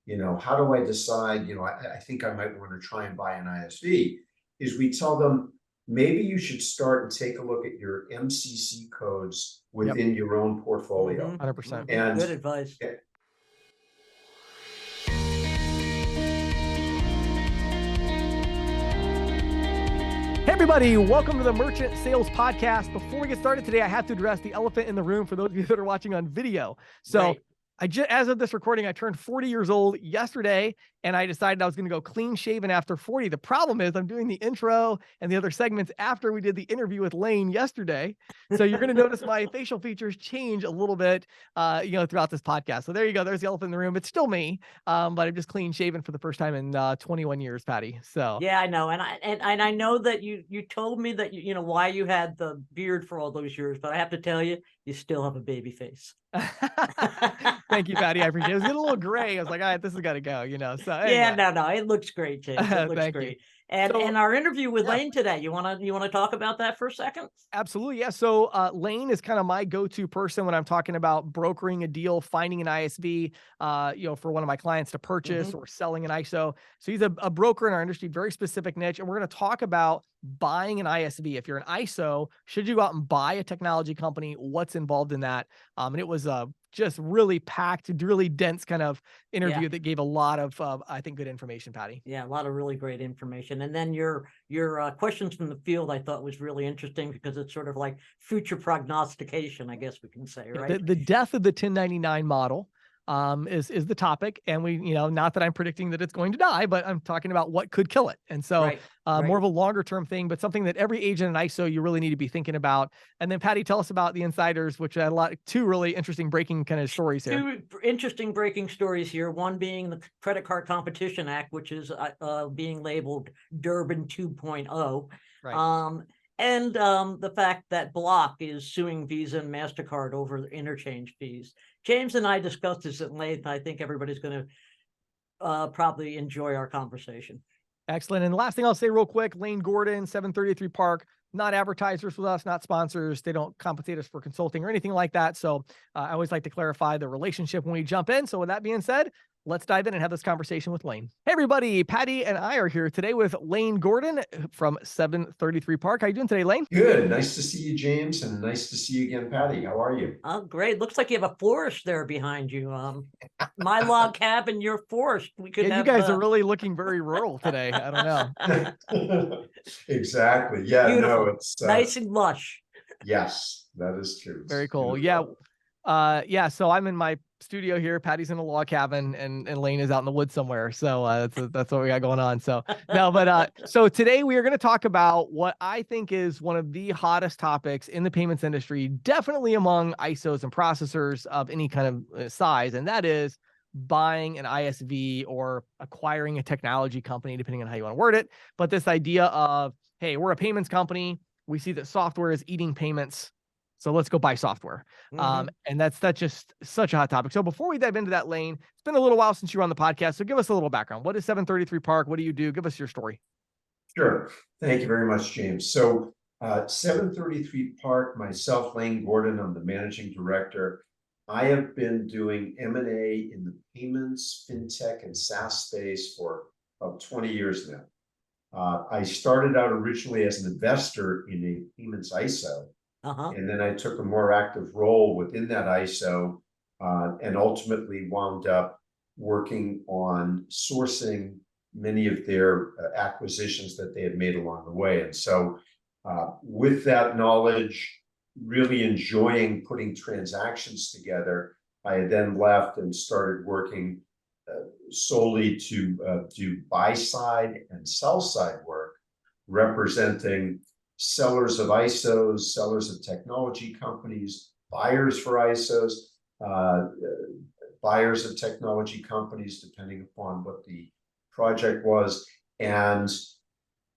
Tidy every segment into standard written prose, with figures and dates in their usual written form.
how do I decide, I think I might want to try and buy an ISV, is we tell them, maybe you should start and take a look at your MCC codes Yep. within your own portfolio. 100%. And Good advice. Hey everybody, welcome to the Merchant Sales Podcast. Before we get started today, I have to address the elephant in the room for those of you that are watching on video. So Right. as of this recording, I turned 40 years old yesterday, and I decided I was going to go clean shaven after 40. The problem is I'm doing the intro and the other segments after we did the interview with Lane yesterday. So you're going to notice my facial features change a little bit, throughout this podcast. So there you go. There's the elephant in the room. It's still me, but I'm just clean shaven for the first time in 21 years, Patty. So Yeah, I know. And I know that you told me that you know why you had the beard for all those years, but I have to tell you, you still have a baby face. Thank you, Patty. I appreciate it. It was getting a little gray. I was like, all right, this has got to go, So anyway. Yeah, no, it looks great, James. It looks Thank you. great. And So- our interview with yeah. Lane today, you wanna talk about that for a second? Absolutely. Yeah. So Lane is kind of my go-to person when I'm talking about brokering a deal, finding an ISV, for one of my clients to purchase or selling an ISO. So he's a broker in our industry, very specific niche. And we're going to talk about buying an ISV. If you're an ISO, should you go out and buy a technology company? What's involved in that? And it was just really packed, really dense kind of interview that gave a lot of, I think, good information, Patty. Yeah, a lot of really great information. And then your questions from the field, I thought was really interesting because it's sort of like future prognostication, I guess we can say, right? The death of the 1099 model is the topic. And we, not that I'm predicting that it's going to die, but I'm talking about what could kill it. And so Right. more of a longer term thing, but something that every agent in ISO you really need to be thinking about. And then Patty, tell us about the insiders, which had two really interesting breaking kind of stories here. Two interesting breaking stories here. One being the Credit Card Competition Act, which is being labeled Durbin 2.0. Right. And the fact that Block is suing Visa and MasterCard over interchange fees. James and I discussed this at length. I think everybody's going to probably enjoy our conversation. Excellent. And the last thing I'll say real quick, Lane Gordon, 733 Park, not advertisers with us, not sponsors. They don't compensate us for consulting or anything like that. So I always like to clarify the relationship when we jump in. So with that being said, let's dive in and have this conversation with Lane. Hey, everybody. Patty and I are here today with Lane Gordon from 733 Park. How you doing today, Lane? Good. Nice to see you, James, and nice to see you again, Patty. How are you? Oh, great. Looks like you have a forest there behind you. My log cabin, your forest. We could have, you guys are really looking very rural today. I don't know. Exactly. Yeah, Beautiful. no, it's nice and lush. Yes, that is true. It's Very cool. beautiful. Yeah. So I'm in my studio here. Patty's in a log cabin, and Lane is out in the woods somewhere. So that's what we got going on. So no, but so today we are going to talk about what I think is one of the hottest topics in the payments industry, definitely among ISOs and processors of any kind of size, and that is buying an ISV or acquiring a technology company, depending on how you want to word it. But this idea of, hey, we're a payments company. We see that software is eating payments. So let's go buy software. And that's just such a hot topic. So before we dive into that, Lane, it's been a little while since you were on the podcast. So give us a little background. What is 733 Park? What do you do? Give us your story. Sure. Thank you very much, James. So 733 Park, myself, Lane Gordon, I'm the managing director. I have been doing M&A in the payments, fintech, and SaaS space for about 20 years now. I started out originally as an investor in a payments ISO. And then I took a more active role within that ISO and ultimately wound up working on sourcing many of their acquisitions that they had made along the way. And so with that knowledge, really enjoying putting transactions together, I had then left and started working solely to do buy-side and sell-side work, representing sellers of ISOs, sellers of technology companies, buyers for ISOs, buyers of technology companies, depending upon what the project was, and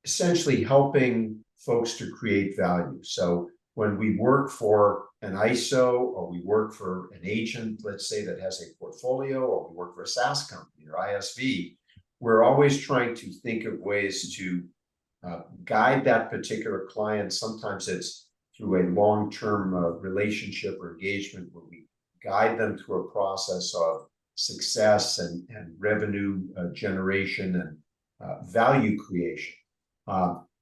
essentially helping folks to create value. So when we work for an ISO or we work for an agent, let's say that has a portfolio, or we work for a SaaS company or ISV, we're always trying to think of ways to guide that particular client. Sometimes it's through a long-term relationship or engagement where we guide them through a process of success and revenue generation and value creation.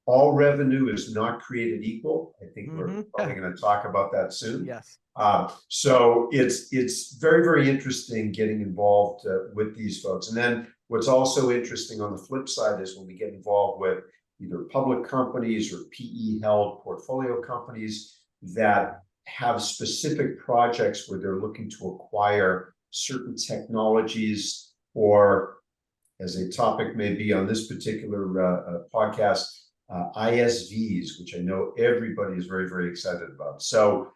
All revenue is not created equal. I think we're probably going to talk about that soon. Yes. So it's very, very interesting getting involved with these folks. And then what's also interesting on the flip side is when we get involved with either public companies or PE held portfolio companies that have specific projects where they're looking to acquire certain technologies, or as a topic may be on this particular podcast, ISVs, which I know everybody is very, very excited about. So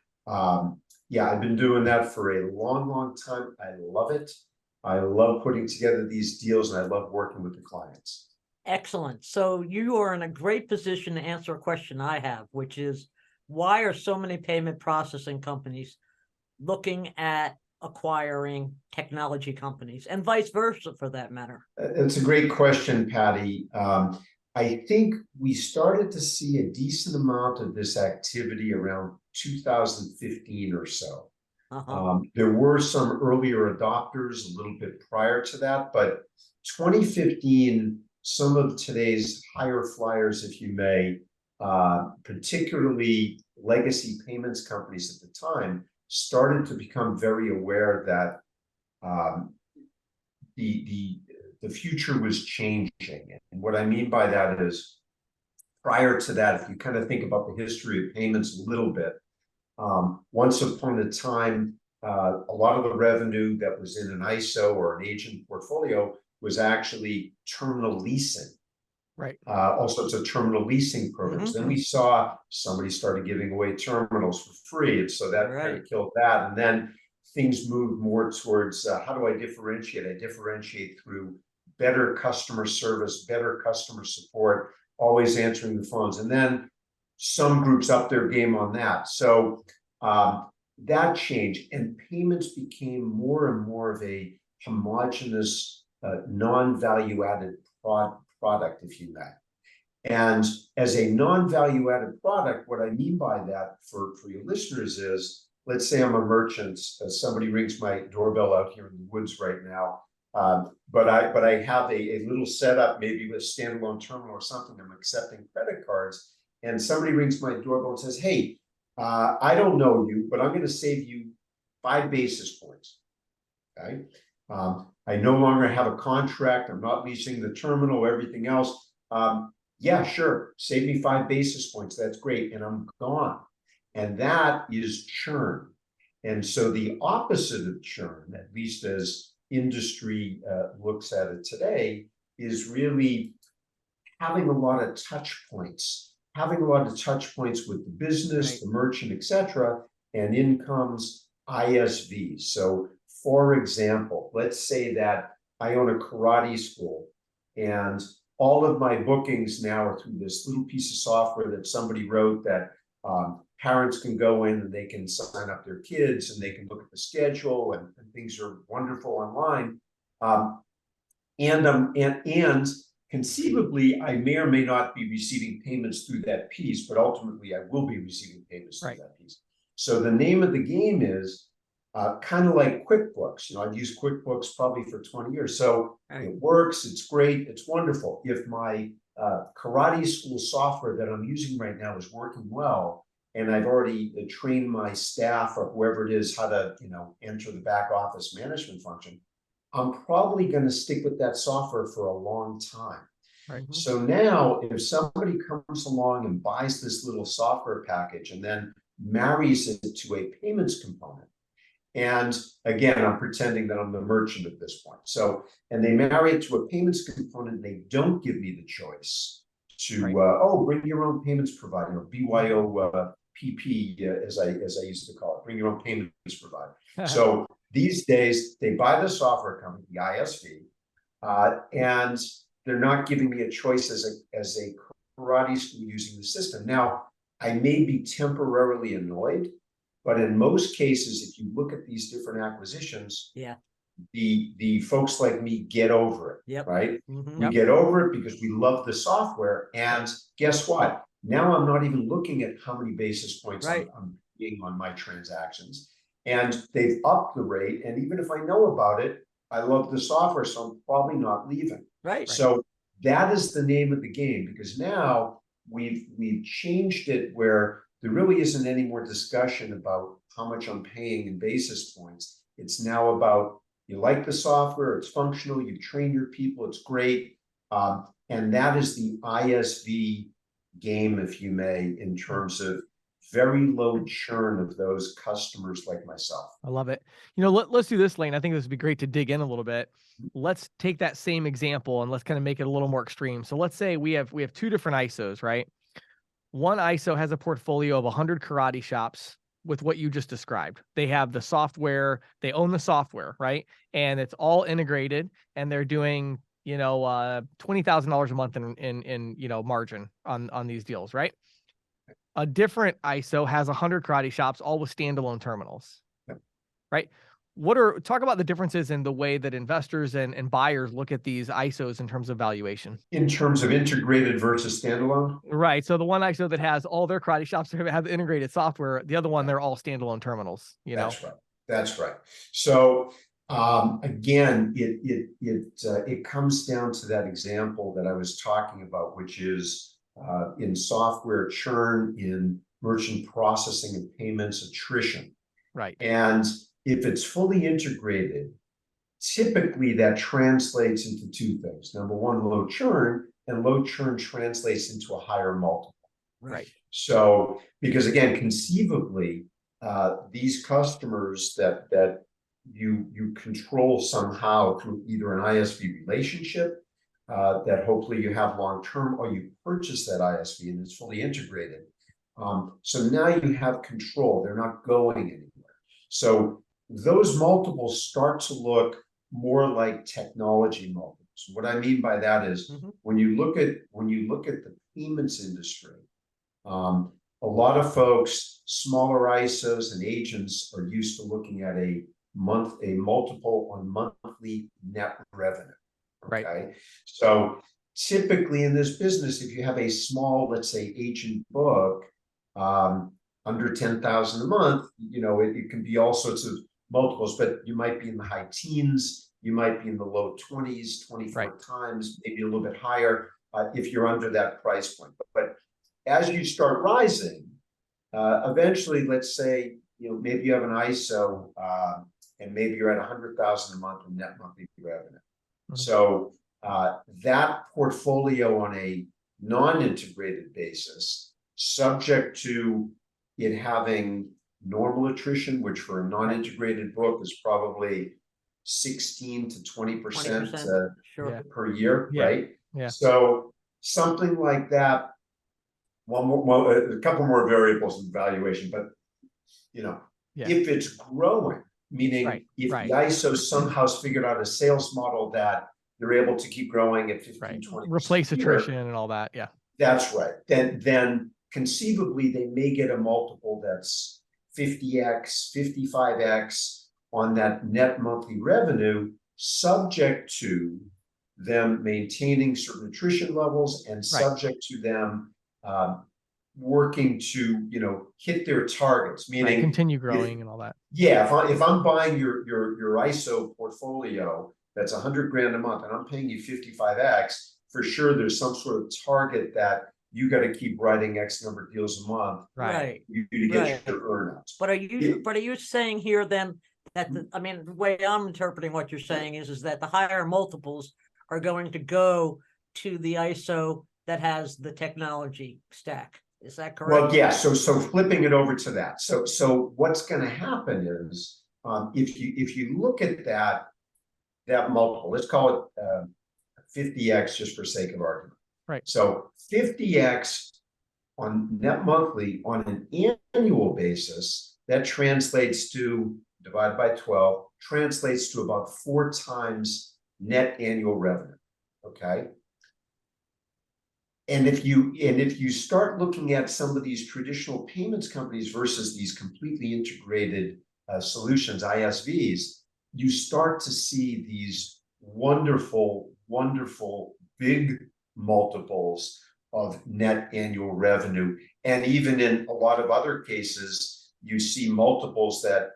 yeah, I've been doing that for a long, long time. I love it. I love putting together these deals, and I love working with the clients. Excellent. So you are in a great position to answer a question I have, which is, why are so many payment processing companies looking at acquiring technology companies, and vice versa for that matter? It's a great question, Patty. I think we started to see a decent amount of this activity around 2015 or so. There were some earlier adopters a little bit prior to that, but 2015, some of today's higher flyers, if you may, particularly legacy payments companies at the time, started to become very aware that the future was changing. And what I mean by that is, prior to that, if you kind of think about the history of payments a little bit, once upon a time, a lot of the revenue that was in an ISO or an agent portfolio was actually terminal leasing. Right. All sorts of terminal leasing programs. Then we saw somebody started giving away terminals for free, and so that kind of killed that. And then things moved more towards how do I differentiate? I differentiate through better customer service, better customer support, always answering the phones. And then some groups upped their game on that. So that changed, and payments became more and more of a homogenous, non-value added product, if you may. And as a non-value added product, what I mean by that for your listeners is, let's say I'm a merchant, somebody rings my doorbell out here in the woods right now, but I have a little setup, maybe with a standalone terminal or something. I'm accepting credit cards, and somebody rings my doorbell and says, hey, I don't know you, but I'm going to save you 5 basis points. Okay. I no longer have a contract. I'm not leasing the terminal, everything else. Yeah, sure. Save me 5 basis points. That's great. And I'm gone. And that is churn. And so the opposite of churn, at least as industry looks at it today, is really having a lot of touch points, with the business, the merchant, etc. And in comes ISV. So for example, let's say that I own a karate school, and all of my bookings now are through this little piece of software that somebody wrote that parents can go in and they can sign up their kids and they can look at the schedule, and things are wonderful online. And conceivably, I may or may not be receiving payments through that piece, but ultimately I will be receiving payments through that piece. So the name of the game is kind of like QuickBooks. I've used QuickBooks probably for 20 years. So it works, it's great, it's wonderful. If my karate school software that I'm using right now is working well, and I've already trained my staff or whoever it is how to, enter the back office management function, I'm probably going to stick with that software for a long time. So now if somebody comes along and buys this little software package and then marries it to a payments component, and again, I'm pretending that I'm the merchant at this point. So, and they marry it to a payments component, they don't give me the choice to, bring your own payments provider, BYOPP, as I used to call it, bring your own payments provider. So these days, they buy the software company, the ISV, and they're not giving me a choice as a karate school using the system. Now, I may be temporarily annoyed, but in most cases, if you look at these different acquisitions, the folks like me get over it, right? We get over it because we love the software. And guess what? Now I'm not even looking at how many basis points I'm being on my transactions. And they've upped the rate. And even if I know about it, I love the software, so I'm probably not leaving. Right. So that is the name of the game, because now we've changed it where there really isn't any more discussion about how much I'm paying in basis points. It's now about, you like the software, it's functional, you've trained your people, it's great. And that is the ISV game, if you may, in terms of very low churn of those customers like myself. I love it. You know, let's do this, Lane. I think this would be great to dig in a little bit. Let's take that same example and let's kind of make it a little more extreme. So let's say we have two different ISOs, right? One ISO has a portfolio of 100 karate shops with what you just described. They have the software, they own the software, right? And it's all integrated, and they're doing, you know, $20,000 a month in you know, margin on these deals, right? A different ISO has 100 karate shops, all with standalone terminals, right? Talk about the differences in the way that investors and buyers look at these ISOs in terms of valuation. In terms of integrated versus standalone? Right. So the one ISO that has all their karate shops have integrated software, the other one, they're all standalone terminals, you know? That's right. That's right. So again, it comes down to that example that I was talking about, which is in software churn, in merchant processing and payments attrition. Right. And if it's fully integrated, typically that translates into two things. Number one, low churn, and low churn translates into a higher multiple. Right. So, because again, conceivably, these customers that you control somehow through either an ISV relationship that hopefully you have long term, or you purchase that ISV and it's fully integrated. So now you have control; they're not going anywhere. So those multiples start to look more like technology multiples. What I mean by that is when you look at the payments industry, a lot of folks, smaller ISOs and agents, are used to looking at a multiple on monthly net revenue. Okay. Right. So typically in this business, if you have a small, let's say, agent book, under 10,000 a month, you know, it can be all sorts of multiples, but you might be in the high teens, you might be in the low 20s, 24 times, maybe a little bit higher if you're under that price point. But as you start rising, eventually, let's say, you know, maybe you have an ISO and maybe you're at 100,000 a month in net monthly revenue. So that portfolio on a non-integrated basis, subject to it having normal attrition, which for a non-integrated book is probably 16 to 20% per year, right? Yeah. So something like that. A couple more variables in valuation, but you know, if it's growing, meaning if the ISO somehow figured out a sales model that they're able to keep growing at 15, 20%, replace attrition and all that. Yeah, that's right. Then conceivably they may get a multiple that's 50x, 55x on that net monthly revenue, subject to them maintaining certain attrition levels and subject to them working to, you know, hit their targets, meaning continue growing and all that. Yeah, if I'm buying your ISO portfolio that's 100 grand a month and I'm paying you 55x, for sure there's some sort of target that you got to keep writing X number of deals a month, right? You to get your earnouts. But are you saying here then that I mean, the way I'm interpreting what you're saying is that the higher multiples are going to go to the ISO that has the technology stack? Is that correct? Well, yeah. So flipping it over to that. So what's going to happen is if you look at that multiple, let's call it 50x just for sake of argument. Right. So 50x on net monthly on an annual basis, that translates to, divided by 12, translates to about 4 times net annual revenue. Okay. And if you start looking at some of these traditional payments companies versus these completely integrated solutions, ISVs, you start to see these wonderful, wonderful big multiples of net annual revenue. And even in a lot of other cases, you see multiples that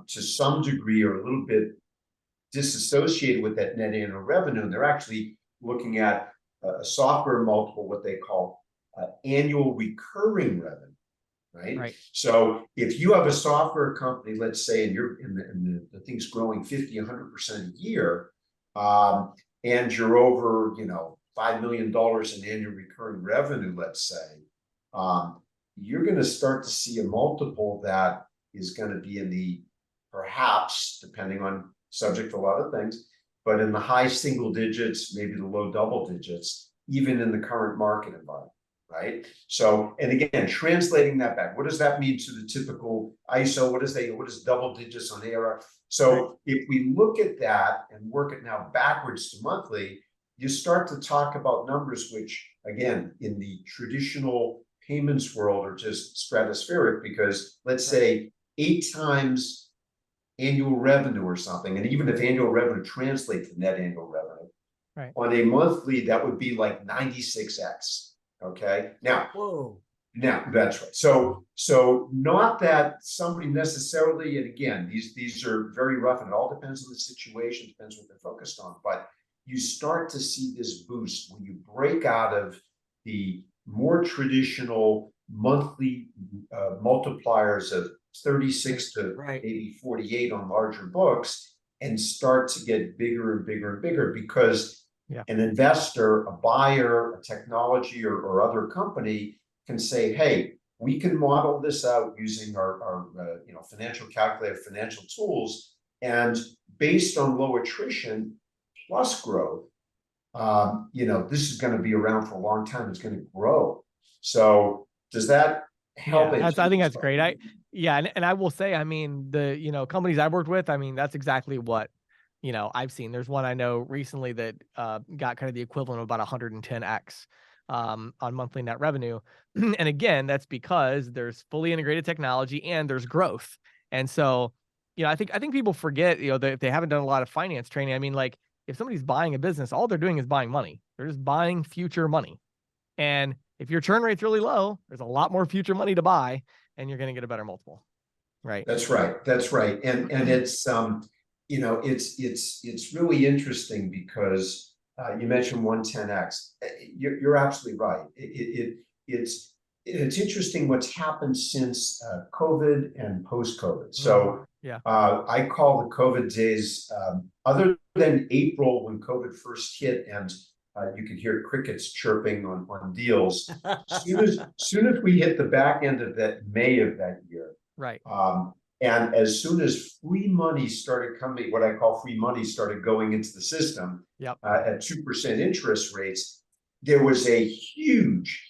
to some degree are a little bit disassociated with that net annual revenue, and they're actually looking at a software multiple, what they call annual recurring revenue, right? Right. So if you have a software company, let's say, and you're the thing's growing 50, 100% a year, and you're over, $5 million in annual recurring revenue, let's say, you're going to start to see a multiple that is going to be in the, perhaps, depending on subject to a lot of things, but in the high single digits, maybe the low double digits, even in the current market environment, right? So, and again, translating that back, what does that mean to the typical ISO? What is double digits on ARR? So if we look at that and work it now backwards to monthly, you start to talk about numbers which, again, in the traditional payments world are just stratospheric, because let's say 8 times annual revenue or something, and even if annual revenue translates to net annual revenue, Right. on a monthly, that would be like 96x. Okay. Now, that's right. So not that somebody necessarily, and again, these are very rough, and it all depends on the situation, depends what they're focused on, but you start to see this boost when you break out of the more traditional monthly multipliers of 36 to maybe 48 on larger books, and start to get bigger and bigger and bigger, because an investor, a buyer, a technology or other company can say, hey, we can model this out using our financial calculator, financial tools, and based on low attrition plus growth, this is going to be around for a long time. It's going to grow. So does that help? I think that's great. And I will say, I mean, the companies I've worked with, I mean, that's exactly what I've seen. There's one I know recently that got kind of the equivalent of about 110x on monthly net revenue. And again, that's because there's fully integrated technology and there's growth. And so, I think people forget, that if they haven't done a lot of finance training, I mean, like, if somebody's buying a business, all they're doing is buying money. They're just buying future money. And if your churn rate's really low, there's a lot more future money to buy, and you're going to get a better multiple. Right. That's right. That's right. And it's it's really interesting because you mentioned 110x. You're absolutely right. It's interesting what's happened since COVID and post-COVID. So I call the COVID days, other than April when COVID first hit, and you could hear crickets chirping on deals. Soon as we hit the back end of that May of that year, right? And as soon as free money started coming, what I call free money started going into the system at 2% interest rates, there was a huge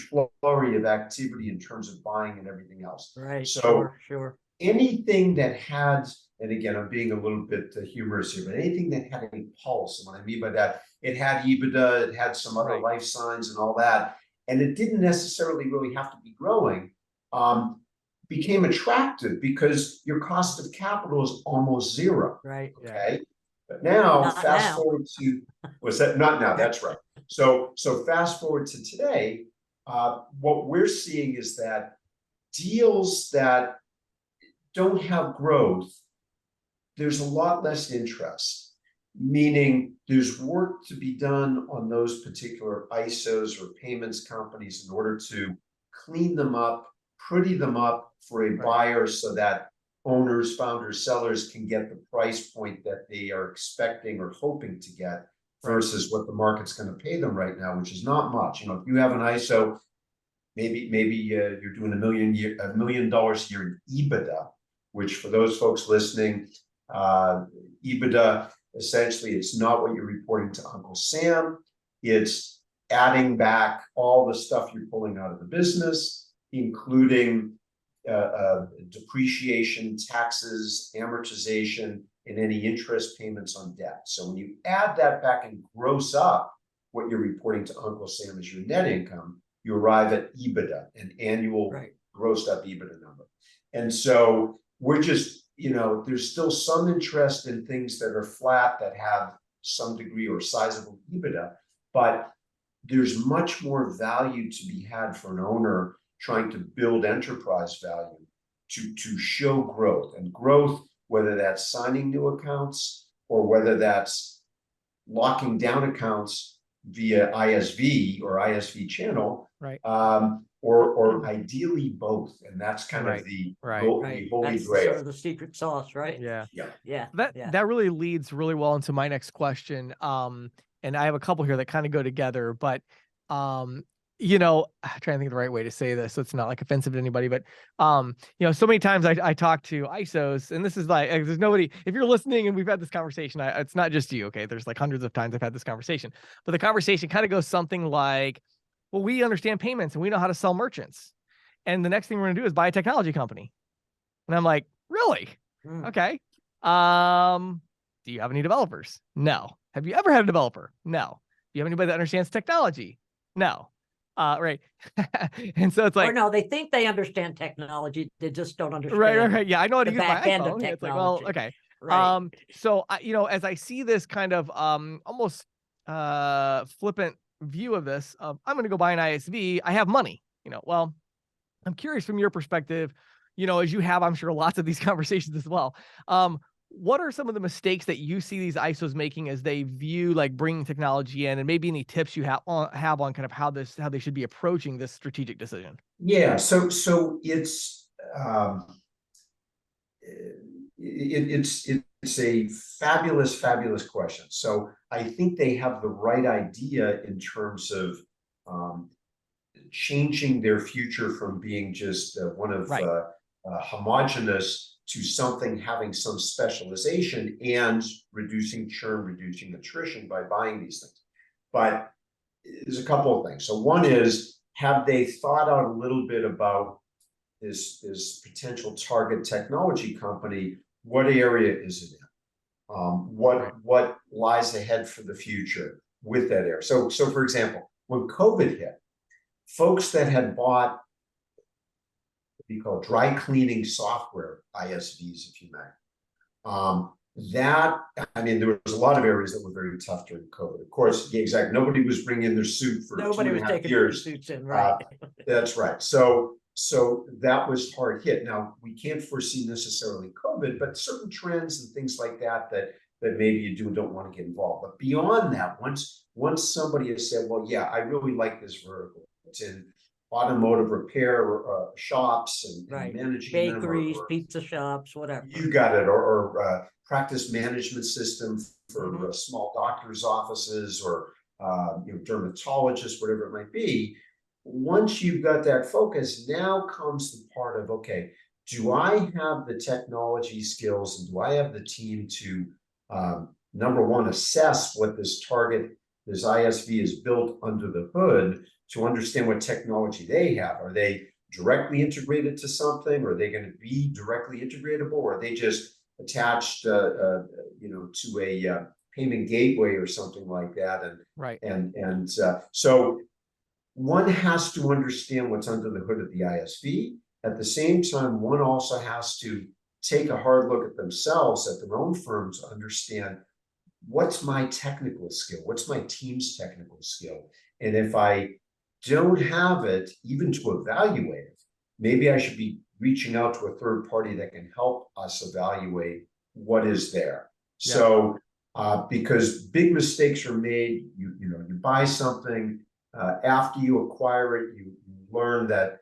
flurry of activity in terms of buying and everything else. Right. So sure. Anything that had, and again, I'm being a little bit humorous here, but anything that had a pulse, and what I mean by that, it had EBITDA, it had some other life signs and all that, and it didn't necessarily really have to be growing, became attractive because your cost of capital is almost zero. Right. Okay. But now, Not fast now. forward to, was that not now? That's right. So fast forward to today, what we're seeing is that deals that don't have growth, there's a lot less interest, meaning there's work to be done on those particular ISOs or payments companies in order to clean them up, pretty them up for a buyer, so that owners, founders, sellers can get the price point that they are expecting or hoping to get versus what the market's going to pay them right now, which is not much. If you have an ISO, maybe you're doing $1 million a year in EBITDA, which for those folks listening, EBITDA, essentially, it's not what you're reporting to Uncle Sam. It's adding back all the stuff you're pulling out of the business, including depreciation, taxes, amortization, and any interest payments on debt. So when you add that back and gross up what you're reporting to Uncle Sam as your net income, you arrive at EBITDA, an annual grossed up EBITDA number. And so we're just, there's still some interest in things that are flat, that have some degree or sizable EBITDA, but there's much more value to be had for an owner trying to build enterprise value to show growth, and growth, whether that's signing new accounts, or whether that's locking down accounts via ISV or ISV channel. Right. Or ideally both, and that's kind Right. of the Right. the Right. holy That's sort grail. of the secret sauce, right? Yeah. Yeah. Yeah. That Yeah. that really leads really well into my next question. And I have a couple here that kind of go together, but I'm trying to think of the right way to say this so it's not like offensive to anybody, but so many times I talk to ISOs, and this is like there's nobody, if you're listening and we've had this conversation, it's not just you, okay? There's like hundreds of times I've had this conversation, but the conversation kind of goes something like, well, we understand payments and we know how to sell merchants. And the next thing we're gonna do is buy a technology company. And I'm like, really? Okay. Do you have any developers? No. Have you ever had a developer? No. Do you have anybody that understands technology? No. Right. And so it's Or like, no, they think they understand technology. They just don't understand. right. Yeah, I know how to the use my back end of iPhone. It's like, well, technology. okay. Right. So as I see this kind of almost flippant view of this, I'm going to go buy an ISV. I have money. Well, I'm curious from your perspective, as you have, I'm sure, lots of these conversations as well. What are some of the mistakes that you see these ISOs making as they view like bringing technology in, and maybe any tips you have on kind of how they should be approaching this strategic decision? Yeah, so it's it's a fabulous question. So I think they have the right idea in terms of changing their future from being just one of Right. homogenous to something having some specialization and reducing churn, reducing attrition by buying these things. But there's a couple of things. So one is, have they thought out a little bit about this potential target technology company? What area is it in? What lies ahead for the future with that area? So for example, when COVID hit, folks that had bought what you call dry cleaning software, ISVs, if you may, there was a lot of areas that were very tough during COVID. Of course, yeah, exactly. Nobody was bringing their suit for Nobody was 2.5 taking years. suits in, right? That's right. So that was hard hit. Now, we can't foresee necessarily COVID, but certain trends and things like that maybe you do and don't want to get involved. But beyond that, once somebody has said, well, yeah, I really like this vertical. It's in automotive repair shops and Right. managing Bakeries, them, or pizza shops, whatever. you got it, or practice management system for small doctors' offices, or dermatologists, whatever it might be. Once you've got that focus, now comes the part of, okay, do I have the technology skills and do I have the team to number one, assess what this ISV is built under the hood, to understand what technology they have. Are they directly integrated to something? Are they going to be directly integratable? Or are they just attached to a payment gateway or something like that? And right. So one has to understand what's under the hood of the ISV. At the same time, one also has to take a hard look at themselves, at their own firm, to understand, what's my technical skill? What's my team's technical skill? And if I don't have it, even to evaluate it, maybe I should be reaching out to a third party that can help us evaluate what is there. Yeah. So because big mistakes are made, you buy something, after you acquire it, you learn that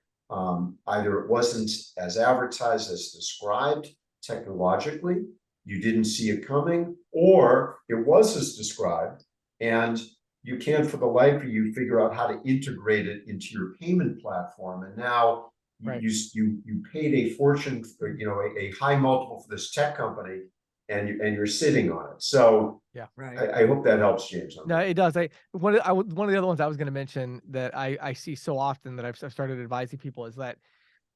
either it wasn't as advertised as described technologically, you didn't see it coming, or it was as described, and you can't for the life of you figure out how to integrate it into your payment platform. And now you paid a fortune for, a high multiple for this tech company, and you're sitting on it. So yeah, right. I hope that helps, James. No, it does. One of the other ones I was going to mention that I see so often that I've started advising people is that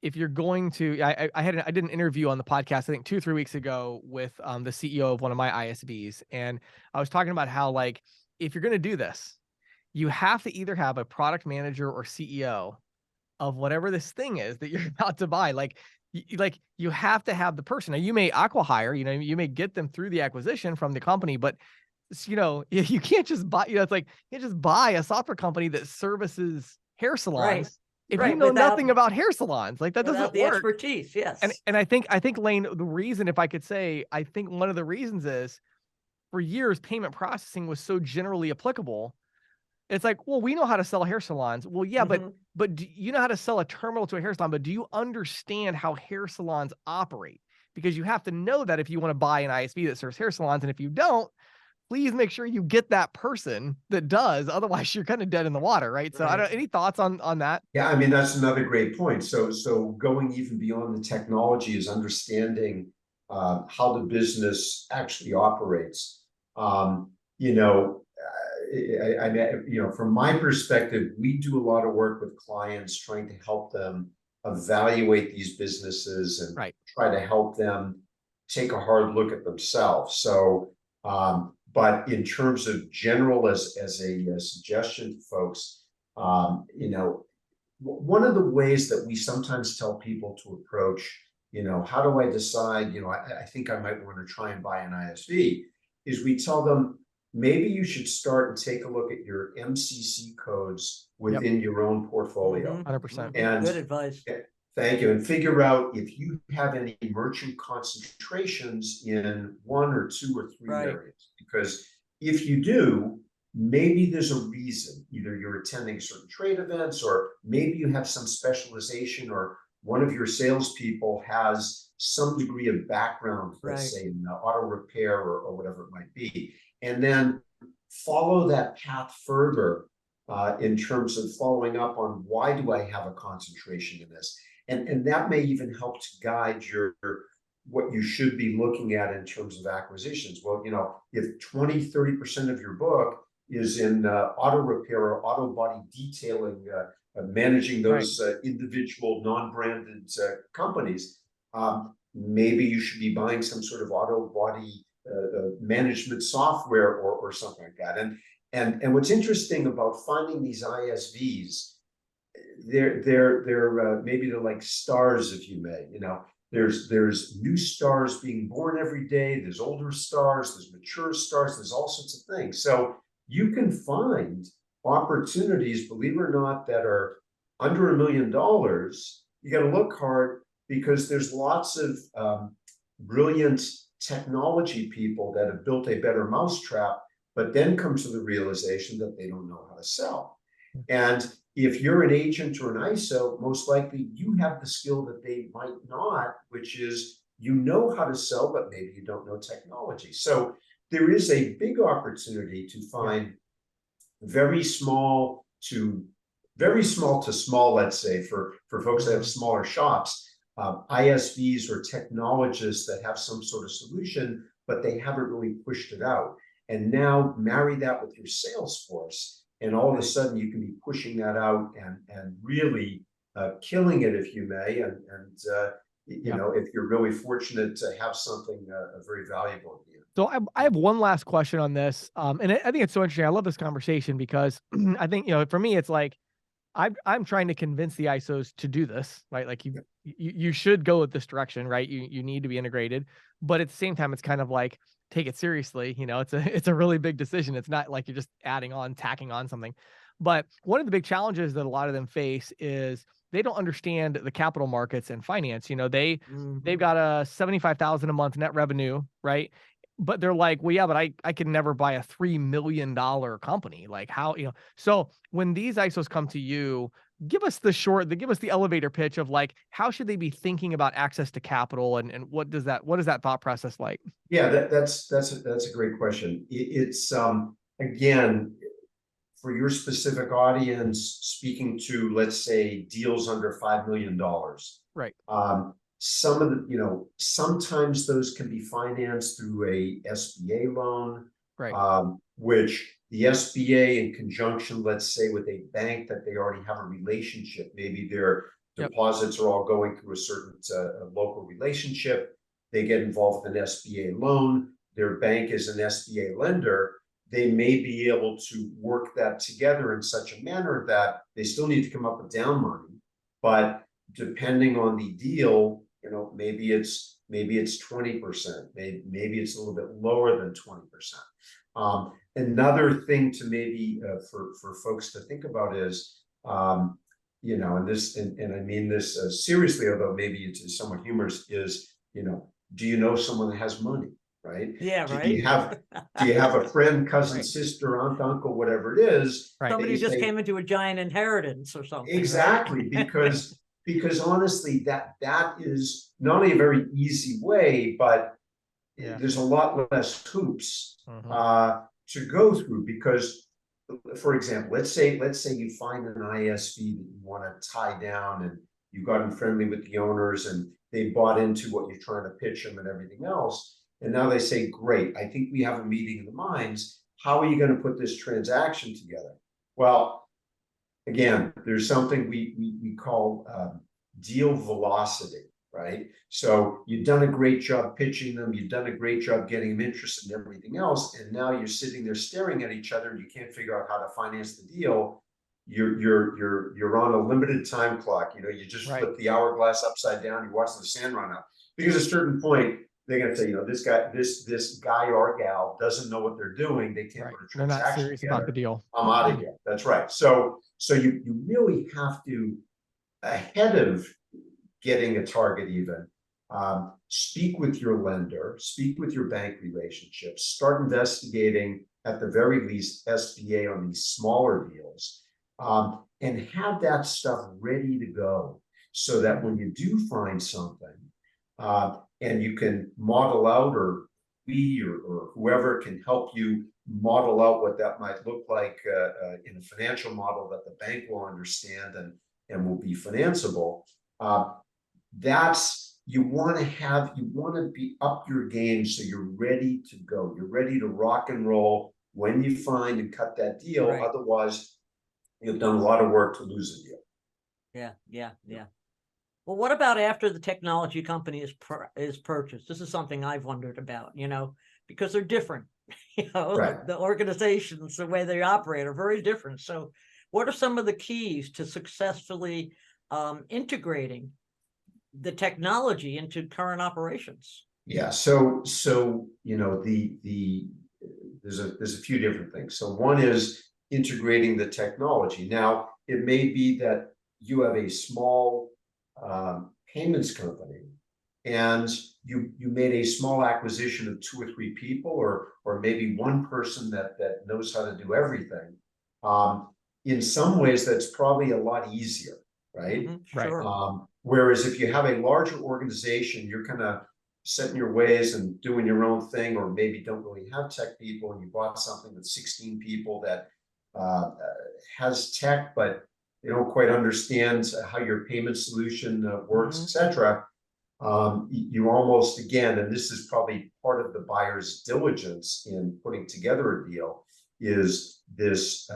if you're going to, I did an interview on the podcast, I think 2-3 weeks ago, with the CEO of one of my ISVs. And I was talking about how, like, if you're going to do this, you have to either have a product manager or CEO of whatever this thing is that you're about to buy. Like you have to have the person. Now, you may acqui-hire, you may get them through the acquisition from the company, but you can't just buy, it's like, you can't just buy a software company that services hair salons. Right. If you know nothing about hair salons, like, that doesn't the work. expertise, yes. And I think, Lane, the reason, if I could say, I think one of the reasons is for years, payment processing was so generally applicable. It's like, well, we know how to sell hair salons. Well, yeah, Mhm. but do you know how to sell a terminal to a hair salon, but do you understand how hair salons operate? Because you have to know that if you want to buy an ISV that serves hair salons. And if you don't, please make sure you get that person that does. Otherwise, you're kind of dead in the water, right? So I Right. don't, any thoughts on that? Yeah, I mean, that's another great point. So going even beyond the technology is understanding how the business actually operates. You know, from my perspective, we do a lot of work with clients trying to help them evaluate these businesses and Right. try to help them take a hard look at themselves. So, but in terms of general, as a suggestion to folks, you know, one of the ways that we sometimes tell people to approach, how do I decide, I think I might want to try and buy an ISV, is we tell them maybe you should start and take a look at your MCC codes Yep. within your own portfolio. Mhm. 100%. And Good advice. thank you. And figure out if you have any merchant concentrations in one or two or three Right. areas. Because if you do, maybe there's a reason. Either you're attending certain trade events, or maybe you have some specialization, or one of your salespeople has some degree of background, Right. let's say in auto repair or whatever it might be. And then follow that path further in terms of following up on why do I have a concentration in this? And that may even help to guide your what you should be looking at in terms of acquisitions. Well, if 20-30% of your book is in auto repair or auto body detailing, managing those individual non-branded companies, maybe you should be buying some sort of auto body management software or something like that. And what's interesting about finding these ISVs, they're maybe they're like stars, if you may. There's new stars being born every day. There's older stars. There's mature stars. There's all sorts of things. So you can find opportunities, believe it or not, that are under $1 million. You got to look hard, because there's lots of brilliant technology people that have built a better mousetrap, but then come to the realization that they don't know how to sell. And if you're an agent or an ISO, most likely you have the skill that they might not, which is how to sell, but maybe you don't know technology. So there is a big opportunity to find very small to small, let's say, for folks that have smaller shops, ISVs or technologists that have some sort of solution, but they haven't really pushed it out. And now marry that with your sales force, and all of a sudden you can be pushing that out and really killing it, if you may. If you're really fortunate to have something very valuable at the end. So I have one last question on this. And I think it's so interesting. I love this conversation because I think, for me, it's like, I'm trying to convince the ISOs to do this, right? Like you should go with this direction, right? You need to be integrated, but at the same time, it's kind of like, take it seriously. It's a really big decision. It's not like you're just tacking on something. But one of the big challenges that a lot of them face is they don't understand the capital markets and finance. They've got a 75,000 a month net revenue, right? But they're like, well, yeah, but I could never buy a $3 million company. Like how, so when these ISOs come to you, give us the elevator pitch of like, how should they be thinking about access to capital, and what is that thought process like? Yeah, that's a great question. It's again, for your specific audience, speaking to, let's say, deals under $5 million. Right. Some of the, sometimes those can be financed through a SBA loan, Right. Which the SBA, in conjunction, let's say, with a bank that they already have a relationship, maybe their deposits are all going through a certain local relationship. They get involved with an SBA loan. Their bank is an SBA lender. They may be able to work that together in such a manner that they still need to come up with down money, but depending on the deal, maybe it's 20%, maybe it's a little bit lower than 20%. Another thing to maybe for folks to think about is, and I mean this seriously, although maybe it's somewhat humorous, is, do you know someone that has money? right? Yeah, Do right. you have a friend, cousin, Right. sister, aunt, uncle, whatever it is? Right. that Somebody you just say, came into a giant inheritance or something, right? exactly, because honestly, that is not only a very easy way, but Yeah. there's a lot less hoops Mhm. to go through. Because, for example, let's say you find an ISV that you want to tie down, and you've gotten friendly with the owners, and they bought into what you're trying to pitch them and everything else. And now they say, great, I think we have a meeting of the minds. How are you going to put this transaction together? Well, again, there's something we call deal velocity, right? So you've done a great job pitching them, you've done a great job getting them interested in everything else, and now you're sitting there staring at each other, and you can't figure out how to finance the deal. You're on a limited time clock. You know, you just Right. flip the hourglass upside down, you watch the sand run out. Because at a certain point, they're going to say, you know, this guy or gal doesn't know what they're doing. They can't Right. put a They're not transaction serious about the together. deal. I'm out of here. That's right. So you really have to, ahead of getting a target even, speak with your lender, speak with your bank relationships, start investigating at the very least SBA on these smaller deals, and have that stuff ready to go, so that when you do find something, and you can model out, or we or whoever can help you model out what that might look like in a financial model that the bank will understand and will be financeable. That's, you want to be up your game, so you're ready to go. You're ready to rock and roll when you find and cut that deal. Right. Otherwise, you've done a lot of work to lose a deal. Yeah. Well, what about after the technology company is purchased? This is something I've wondered about, you know, because they're different. You know, Right. the organizations, the way they operate are very different. So what are some of the keys to successfully integrating the technology into current operations? Yeah, so you know, there's a few different things. So one is integrating the technology. Now, it may be that you have a small payments company, and you made a small acquisition of 2 or 3 people, or maybe one person that knows how to do everything. In some ways, that's probably a lot easier, right? Right. Sure. Whereas if you have a larger organization, you're kind of set in your ways and doing your own thing, or maybe don't really have tech people, and you bought something with 16 people that has tech, but they don't quite understand how your payment solution works, Mhm. etc. You almost, again, and this is probably part of the buyer's diligence in putting together a deal, is this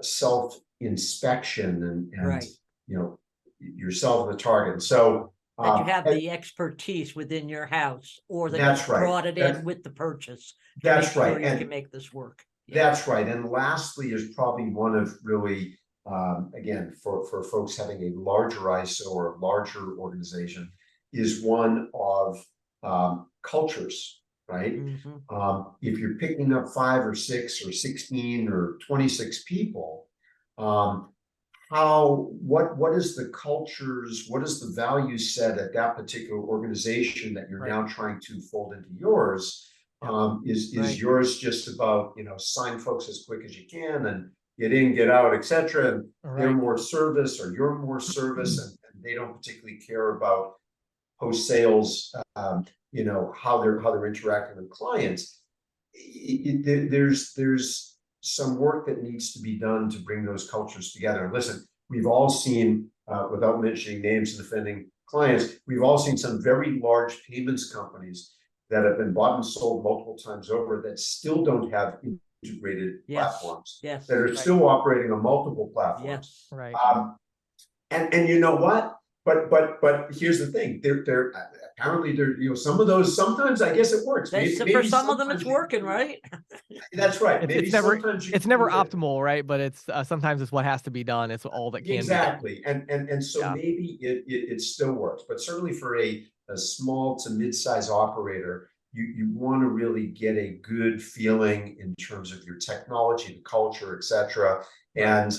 self inspection and Right. you know, yourself the target. So That you have and the expertise within your house, or that that's you right. brought it in with the purchase to make That's sure right. you can And make this work. Yeah. that's right. And lastly is probably one of really, again, for folks having a larger ISO or a larger organization, is one of cultures, right? Mhm. If you're picking up 5 or 6 or 16 or 26 people, what is the cultures, what is the value set at that particular organization that you're Right. now trying to fold into yours? Yep. Is Right. yours just about, you know, sign folks as quick as you can and get in, get out, etc. And they're Right. more service, or you're more service, and they don't particularly care about post sales, you know, how they're interacting with clients. There's some work that needs to be done to bring those cultures together. And listen, we've all seen, without mentioning names and offending clients, we've all seen some very large payments companies that have been bought and sold multiple times over that still don't have integrated Yes. platforms, Yes. that are Right. still operating on multiple platforms. Yes. Right. And you know what? But here's the thing. They're apparently, they're, you know, some of those, sometimes I guess it works. That's Maybe for some of them, it's sometimes you can working, do- right? That's right. It's, Maybe it's never sometimes you it's can never do it. optimal, right? But it's sometimes it's what has to be done. It's all that can be done. Exactly. And so Yeah. maybe it still works, but certainly for a small to mid-size operator, you want to really get a good feeling in terms of your technology, the culture, etc. And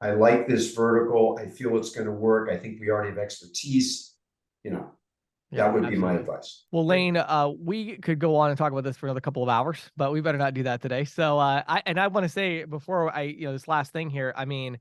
I like this vertical. I feel it's going to work. I think we already have expertise, you know. Yeah, That would be my absolutely. advice. Well, Lane, we could go on and talk about this for another couple of hours, but we better not do that today. So, I want to say before this last thing here, I mean,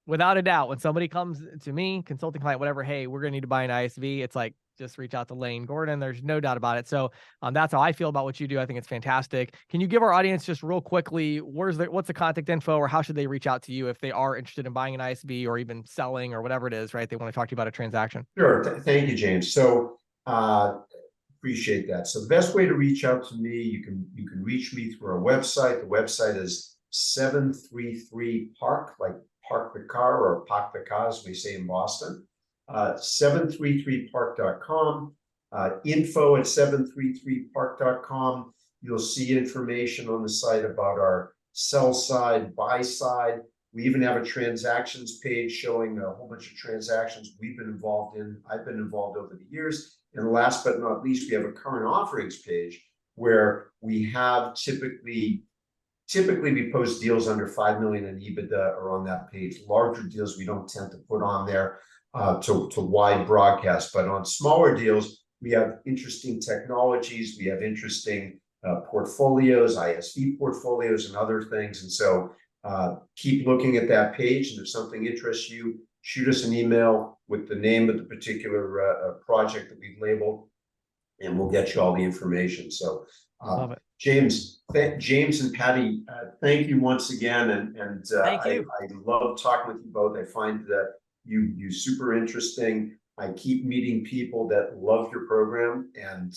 without a doubt, when somebody comes to me, consulting client, whatever, hey, we're going to need to buy an ISV, it's like, just reach out to Lane Gordon. There's no doubt about it. So that's how I feel about what you do. I think it's fantastic. Can you give our audience just real quickly, what's the contact info, or how should they reach out to you if they are interested in buying an ISV or even selling or whatever it is, right? They want to talk to you about a transaction. Sure. Thank you, James. So appreciate that. So the best way to reach out to me, you can reach me through our website. The website is 733 Park, like park the car or park the car, as we say in Boston. 733park.com, info at 733park.com. You'll see information on the site about our sell side, buy side. We even have a transactions page showing a whole bunch of transactions we've been involved in. I've been involved over the years. And last but not least, we have a current offerings page where we have typically we post deals under 5 million in EBITDA are on that page. Larger deals we don't tend to put on there to wide broadcast, but on smaller deals, we have interesting technologies, we have interesting portfolios, ISV portfolios and other things. And so keep looking at that page, and if something interests you, shoot us an email with the name of the particular project that we've labeled, and we'll get you all the information. So Love it. James and Patty, thank you once again, and Thank you. I love talking with you both. I find that you super interesting. I keep meeting people that love your program, and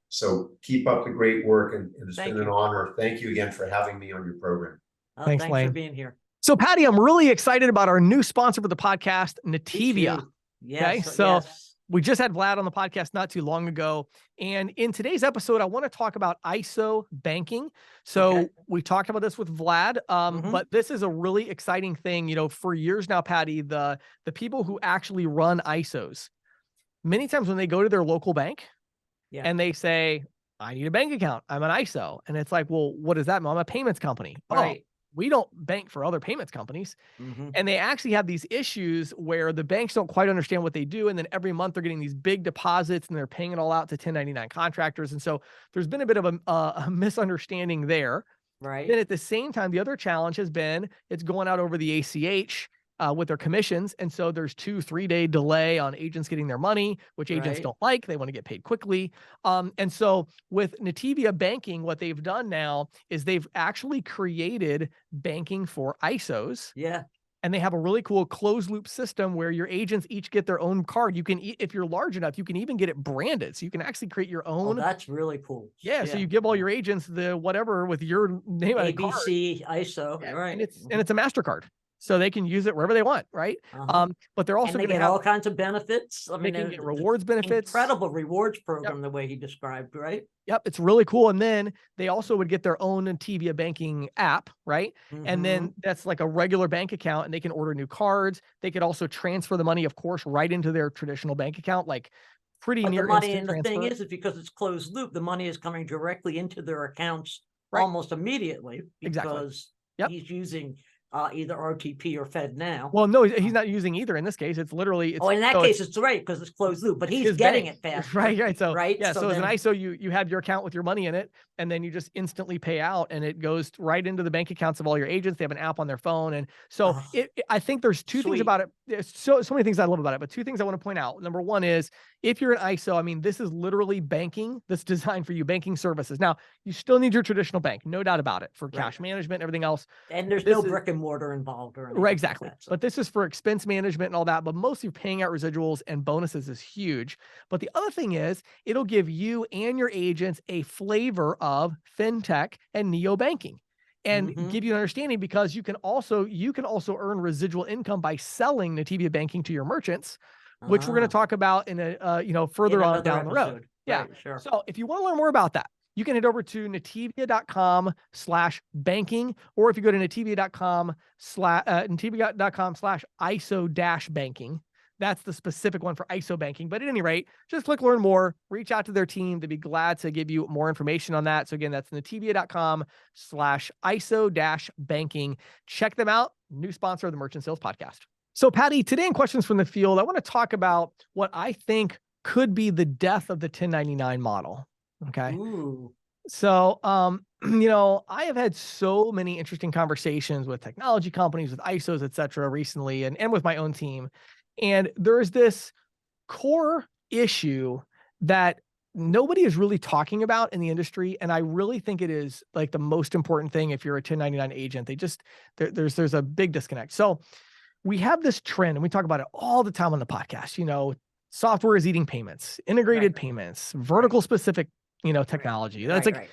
so keep up the great work, and it's been an honor. Thank you again for having me on your program. Thanks, Lane. For being here. So, Patty, I'm really excited about our new sponsor for the podcast, Nativia. Yes. Okay, so we just had Vlad on the podcast not too long ago. And in today's episode, I want to talk about ISO banking. So we talked about this with Vlad, but this is a really exciting thing. You know, for years now, Patty, the people who actually run ISOs, many times when they go to their local bank and they say, I need a bank account, I'm an ISO. And it's like, well, what does that mean? I'm a payments company. Right. We don't bank for other payments companies. And they actually have these issues where the banks don't quite understand what they do. And then every month they're getting these big deposits and they're paying it all out to 1099 contractors. And so there's been a bit of a misunderstanding there. Right. Then at the same time, the other challenge has been it's going out over the ACH with their commissions. And so there's 2-3 day delay on agents getting their money, which agents don't like. They want to get paid quickly. And so with Nativia Banking, what they've done now is they've actually created banking for ISOs. Yeah. And they have a really cool closed loop system where your agents each get their own card. You can, if you're large enough, you can even get it branded. So you can actually create your own. Oh, that's really cool. Yeah. So you give all your agents the whatever with your name on the card. ABC ISO. Yeah, right. And it's a MasterCard. So they can use it wherever they want, right? But they're also going to have all kinds of benefits. I mean, they can get rewards benefits. Incredible rewards program, the way he described, right? Yep, it's really cool. And then they also would get their own Nativia banking app, right? And then that's like a regular bank account, and they can order new cards. They could also transfer the money, of course, right into their traditional bank account, like pretty near instant transfer. And the thing is because it's closed loop, the money is coming directly into their accounts almost immediately because he's using either RTP or FedNow. Well, no, he's not using either in this case. It's literally. In that case, it's right because it's closed loop, but he's getting it fast. Right. So, yeah. So as an ISO, you have your account with your money in it, and then you just instantly pay out, and it goes right into the bank accounts of all your agents. They have an app on their phone. And so I think there's two things about it. There's so many things I love about it, but two things I want to point out. Number one is if you're an ISO, I mean, this is literally banking that's designed for you, banking services. Now, you still need your traditional bank, no doubt about it, for cash management, everything else. And there's no brick and mortar involved or anything. Right, exactly. Like that, But this is for expense management and all that. But mostly paying out residuals and bonuses is huge. But the other thing is it'll give you and your agents a flavor of fintech and neobanking. And give you an understanding because you can also earn residual income by selling Nativia banking to your merchants, which we're going to talk about in a further on down the road. Yeah, sure. So if you want to learn more about that, you can head over to nativia.com/banking, or if you go to nativia.com/ISO-banking, that's the specific one for ISO banking. But at any rate, just click learn more, reach out to their team. They'd be glad to give you more information on that. So again, that's nativia.com/ISO-banking. Check them out. New sponsor of the Merchant Sales Podcast. So Patty, today in Questions from the Field, I want to talk about what I think could be the death of the 1099 model. Okay. Ooh, So, you know, I have had so many interesting conversations with technology companies, with ISOs, et cetera, recently, and with my own team. And there's this core issue that nobody is really talking about in the industry. And I really think it is like the most important thing if you're a 1099 agent. They just, there's a big disconnect. So we have this trend, and we talk about it all the time on the podcast, you know, software is eating payments, integrated Right. payments, vertical specific, you know, technology. That's right, like,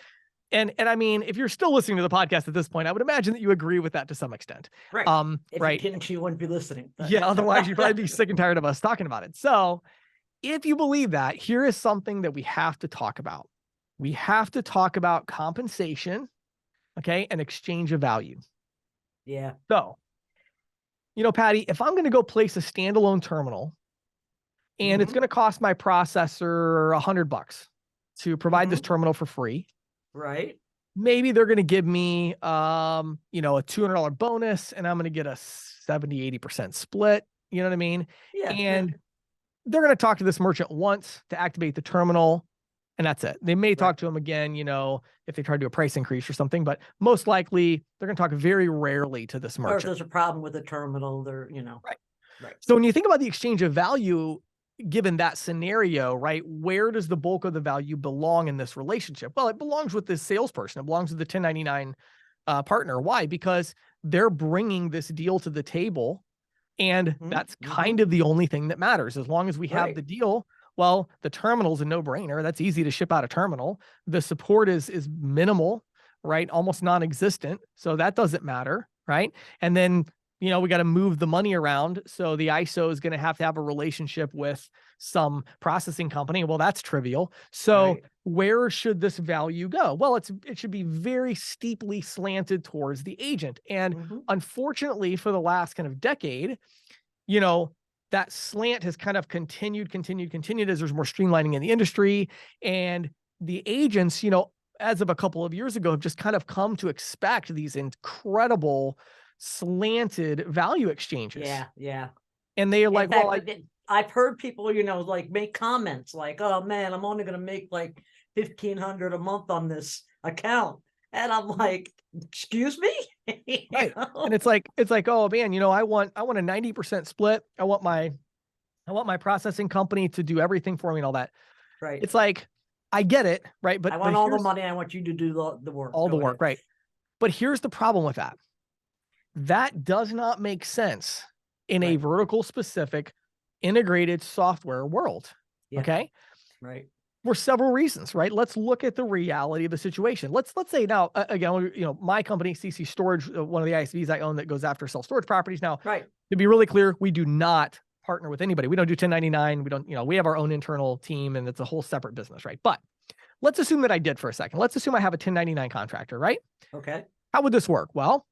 right, and I mean, if you're still listening to the podcast at this point, I would imagine that you agree with that to some extent. right. If Right. you didn't, you wouldn't be listening. but- Yeah. Otherwise, you'd probably be sick and tired of us talking about it. So if you believe that, here is something that we have to talk about. We have to talk about compensation, okay, and exchange of value. Yeah. So, you know, Patty, if I'm going to go place a standalone terminal and it's Mhm. going to cost my processor $100 to provide this Mhm. terminal for free, Right. maybe they're going to give me, you know, a $200 bonus, and I'm going to get a 70-80% split. You know what I mean? Yeah. And they're going to talk to this merchant once to activate the terminal, and that's it. They may talk to him again, you know, if they try to do a price increase or something, but most likely they're going to talk very rarely to this Or if merchant. there's a problem with the terminal, they're, you know. Right. Right. So when you think about the exchange of value, given that scenario, right, where does the bulk of the value belong in this relationship? Well, it belongs with this salesperson. It belongs with the 1099 partner. Why? Because they're bringing this deal to the table, and Mhm, that's mhm. kind of the only thing that matters. As long as we have Right. the deal, well, the terminal's a no-brainer. That's easy to ship out a terminal. The support is minimal, right? Almost non-existent. So that doesn't matter, right? And then, you know, we got to move the money around. So the ISO is going to have a relationship with some processing company. Well, that's trivial. So Right. where should this value go? Well, it should be very steeply slanted towards the agent. And Mhm. unfortunately, for the last kind of decade, you know, that slant has kind of continued as there's more streamlining in the industry. And the agents, you know, as of a couple of years ago, have just kind of come to expect these incredible slanted value exchanges. Yeah. Yeah. And they are like, In fact, well, I've heard people, you know, like make comments like, "Oh man, I'm only going to make like 1,500 a month on this account," and I'm like, "Excuse me." You right. know? And it's like, oh man, you know, I want a 90% split. I want my processing company to do everything for me and all that. Right. It's like, I get it, right? But I want all the here's money. I want you to do the work. all the Go work, ahead. right? But here's the problem with that. That does not make sense in a Right. vertical specific integrated software world. Yeah. Okay. Right. For several reasons, right? Let's look at the reality of the situation. Let's say now, again, you know, my company, CC Storage, one of the ISVs I own that goes after self-storage properties. Now, Right. to be really clear, we do not partner with anybody. We don't do 1099. We don't, you know, we have our own internal team, and it's a whole separate business, right? But let's assume that I did for a second. Let's assume I have a 1099 contractor, right? Okay. How would this work? Well,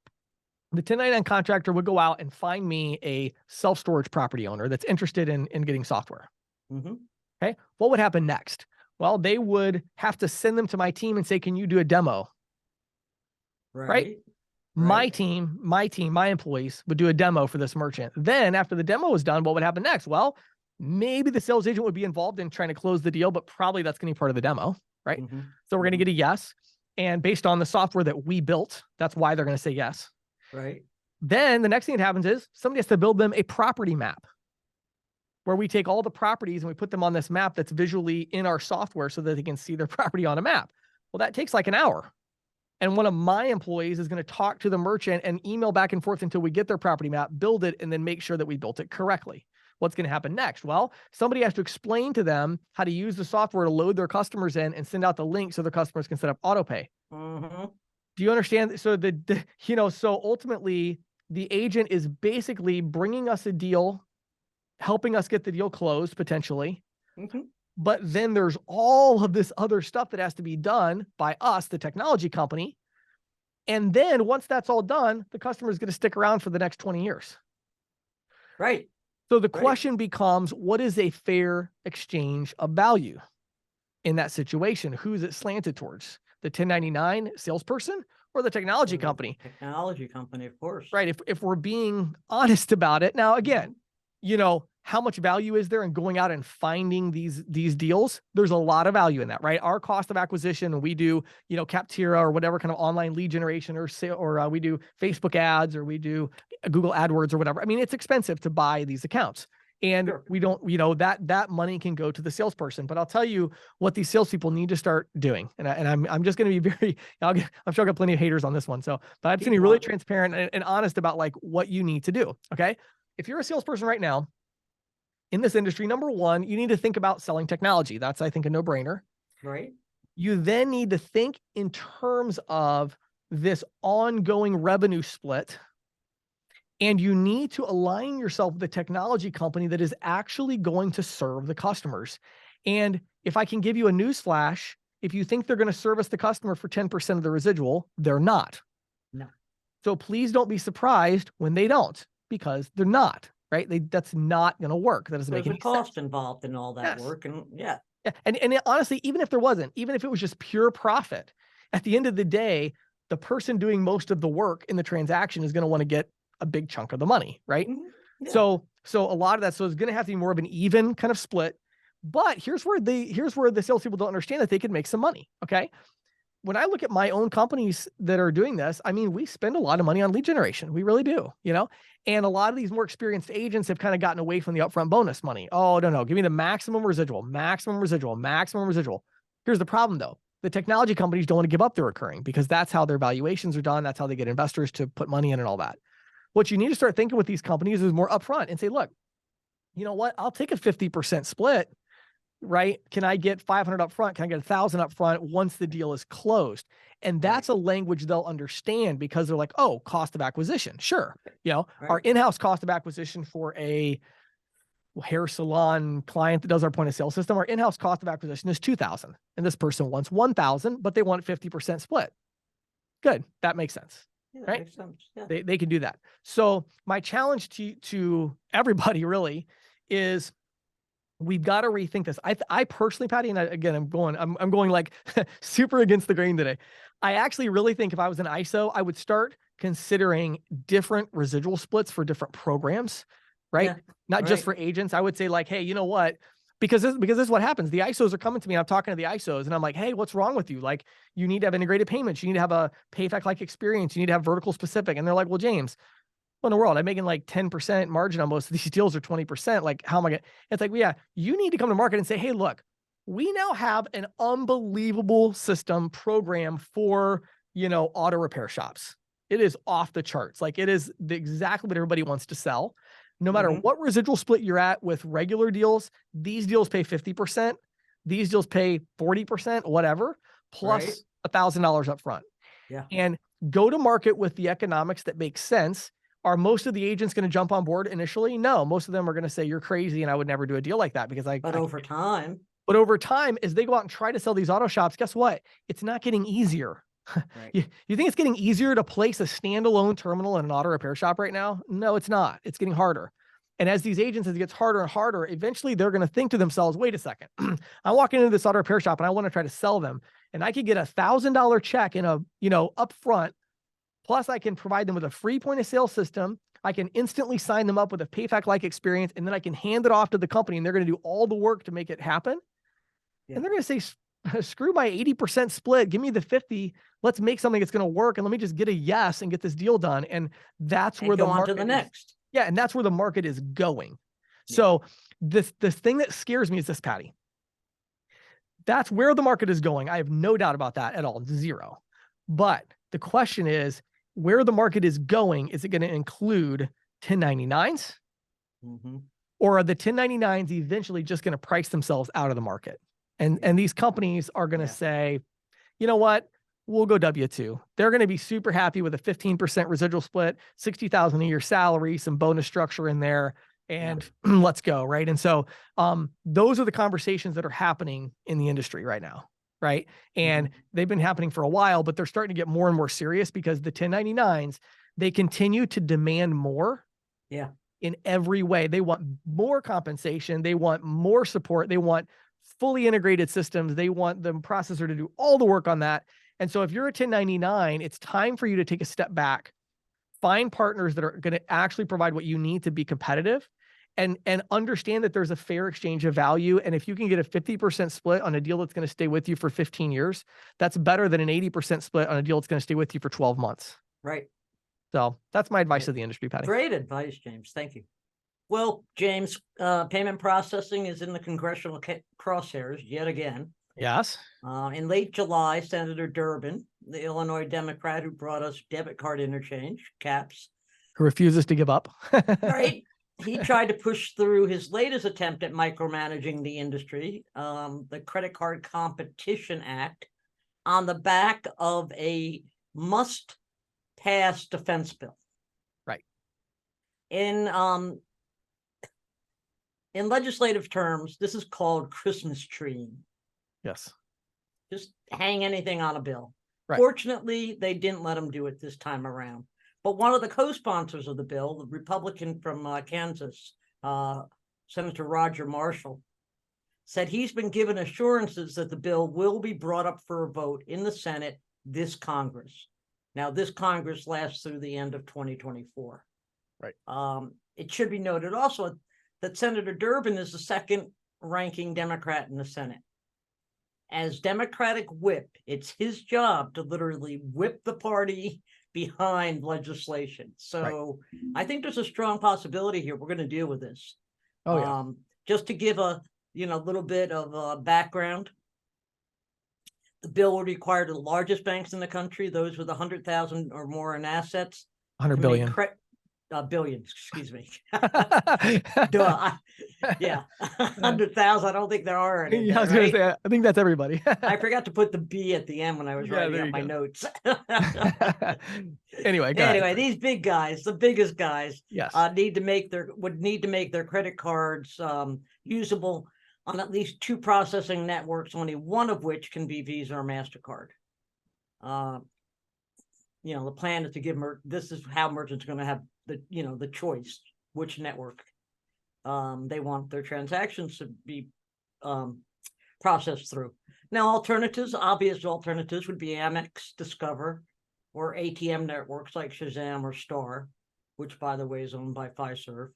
the 1099 contractor would go out and find me a self-storage property owner that's interested in getting software. Mm-hmm. Okay. What would happen next? Well, they would have to send them to my team and say, can you do a demo? Right. My team, my employees would do a demo for this merchant. Then after the demo was done, what would happen next? Well, maybe the sales agent would be involved in trying to close the deal, but probably that's going to be part of the demo, right? Mhm. So we're going to get a yes. And based on the software that we built, that's why they're going to say yes. Right. Then the next thing that happens is somebody has to build them a property map where we take all the properties and we put them on this map that's visually in our software so that they can see their property on a map. Well, that takes like an hour. And one of my employees is going to talk to the merchant and email back and forth until we get their property map, build it, and then make sure that we built it correctly. What's going to happen next? Well, somebody has to explain to them how to use the software to load their customers in and send out the link so their customers can set up auto pay. Mm-hmm. Do you understand? So so ultimately the agent is basically bringing us a deal, helping us get the deal closed potentially. Mm-hmm. But then there's all of this other stuff that has to be done by us, the technology company. And then once that's all done, the customer is going to stick around for the next 20 years. Right. So the question becomes, what is a fair exchange of value in that situation? Who's it slanted towards? The 1099 salesperson or the technology company? Technology company, of course. Right. If we're being honest about it. Now, again, you know, how much value is there in going out and finding these deals? There's a lot of value in that, right? Our cost of acquisition, we do, Capterra or whatever kind of online lead generation or we do Facebook ads or we do Google AdWords or whatever. I mean, it's expensive to buy these accounts. And Sure. we don't, that money can go to the salesperson. But I'll tell you what these salespeople need to start doing. And I'm just going to be very, I'm sure I've got plenty of haters on this one. So, but I'm just going to be really transparent and honest about like what you need to do. Okay. If you're a salesperson right now in this industry, number one, you need to think about selling technology. That's, I think, a no-brainer. Right. You then need to think in terms of this ongoing revenue split. And you need to align yourself with a technology company that is actually going to serve the customers. And if I can give you a news flash, if you think they're going to service the customer for 10% of the residual, they're not. No. So please don't be surprised when they don't, because they're not, right? That's not going to work. That doesn't make There's any a cost sense. involved in all that Yes. work. And yeah. Yeah. And honestly, even if there wasn't, even if it was just pure profit, at the end of the day, the person doing most of the work in the transaction is going to want to get a big chunk of the money, right? Mhm. Yeah. So a lot of that, so it's going to have to be more of an even kind of split. But here's where the salespeople don't understand that they can make some money. Okay. When I look at my own companies that are doing this, I mean, we spend a lot of money on lead generation. We really do, and a lot of these more experienced agents have kind of gotten away from the upfront bonus money. Oh, no, give me the maximum residual. Here's the problem though. The technology companies don't want to give up their recurring because that's how their valuations are done. That's how they get investors to put money in and all that. What you need to start thinking with these companies is more upfront and say, look, you know what? I'll take a 50% split, right? Can I get 500 upfront? Can I get 1,000 upfront once the deal is closed? And that's a language they'll understand because they're like, oh, cost of acquisition. Sure. Our in-house cost of acquisition for a hair salon client that does our point of sale system, our in-house cost of acquisition is 2,000. And this person wants 1,000, but they want 50% split. Good. That makes sense. Yeah, right? makes sense. Yeah. They can do that. So my challenge to everybody really is we've got to rethink this. I personally, Patty, and I'm going like super against the grain today. I actually really think if I was an ISO, I would start considering different residual splits for different programs, right? Yeah, Not just right. for agents. I would say like, hey, you know what? Because this is what happens. The ISOs are coming to me. And I'm talking to the ISOs and I'm like, hey, what's wrong with you? Like, you need to have integrated payments. You need to have a PayFac-like experience. You need to have vertical specific. And they're like, well, James, what in the world? I'm making like 10% margin on most of these deals or 20%. Like, how am I going to? It's like, well, yeah, you need to come to market and say, hey, look, we now have an unbelievable system program for, auto repair shops. It is off the charts. Like, it is exactly what everybody wants to sell. No matter what residual split you're at with regular deals, these deals pay 50%, these deals pay 40%, whatever, plus $1,000 up front. Yeah. And go to market with the economics that make sense. Are most of the agents going to jump on board initially? No, most of them are going to say you're crazy and I would never do a deal like that because But over time, as they go out and try to sell these auto shops, guess what? It's not getting easier. right. You think it's getting easier to place a standalone terminal in an auto repair shop right now? No, it's not. It's getting harder. And as these agents, as it gets harder and harder, eventually they're going to think to themselves, wait a second, I'm walking into this auto repair shop and I want to try to sell them. And I could get $1,000 check in up front. Plus I can provide them with a free point of sale system. I can instantly sign them up with a PayFac-like experience. And then I can hand it off to the company and they're going to do all the work to make it happen. Yeah. And they're going to say, screw my 80% split. Give me the 50. Let's make something that's going to work. And let me just get a yes and get this deal done. And that's where the market to the next. Yeah. And that's where the market is going. Yeah. So this thing that scares me is this, Patty. That's where the market is going. I have no doubt about that at all. Zero. But the question is where the market is going. Is it going to include 1099s? Or are the 1099s eventually just going to price themselves out of the market? And these companies are going to say, you know what? We'll go W-2. They're going to be super happy with a 15% residual split, $60,000 a year salary, some bonus structure in there, and let's go, right? And so those are the conversations that are happening in the industry right now, right? And they've been happening for a while, but they're starting to get more and more serious because the 1099s, they continue to demand more. Yeah. In every way. They want more compensation. They want more support. They want fully integrated systems. They want the processor to do all the work on that. And so if you're a 1099, it's time for you to take a step back, find partners that are going to actually provide what you need to be competitive, and understand that there's a fair exchange of value. And if you can get a 50% split on a deal that's going to stay with you for 15 years, that's better than an 80% split on a deal that's going to stay with you for 12 months. Right. So that's my advice to the industry, Patty. Great advice, James. Thank you. Well, James, payment processing is in the congressional crosshairs yet again. Yes. In late July, Senator Durbin, the Illinois Democrat who brought us debit card interchange, CAPS, Who refuses to give up. right? He tried to push through his latest attempt at micromanaging the industry, the Credit Card Competition Act, on the back of a must-pass defense bill. Right. In legislative terms, this is called Christmas treeing. Yes. Just hang anything on a bill. Right. Fortunately, they didn't let him do it this time around. But one of the co-sponsors of the bill, the Republican from Kansas, Senator Roger Marshall, said he's been given assurances that the bill will be brought up for a vote in the Senate this Congress. Now, this Congress lasts through the end of 2024. Right. It should be noted also that Senator Durbin is the second ranking Democrat in the Senate. As Democratic whip, it's his job to literally whip the party behind legislation. So I think there's a strong possibility here we're going to deal with this. Oh, yeah. Just to give a little bit of background, the bill would require the largest banks in the country, those with 100,000 or more in assets, 100 billion. Billions, excuse me. Duh. Yeah, 100,000. I don't think there are any. Yeah, I was gonna say, I think that's everybody. I forgot to put the B at the end when I was writing there up my you go. notes. Anyway, go ahead. Anyway, these big guys, the biggest guys, Yes. would need to make their credit cards usable on at least 2 processing networks, only one of which can be Visa or MasterCard. The plan is to give this is how merchants are going to have the choice which network they want their transactions to be processed through. Now, obvious alternatives would be Amex, Discover, or ATM networks like Shazam or Star, which, by the way, is owned by Fiserv.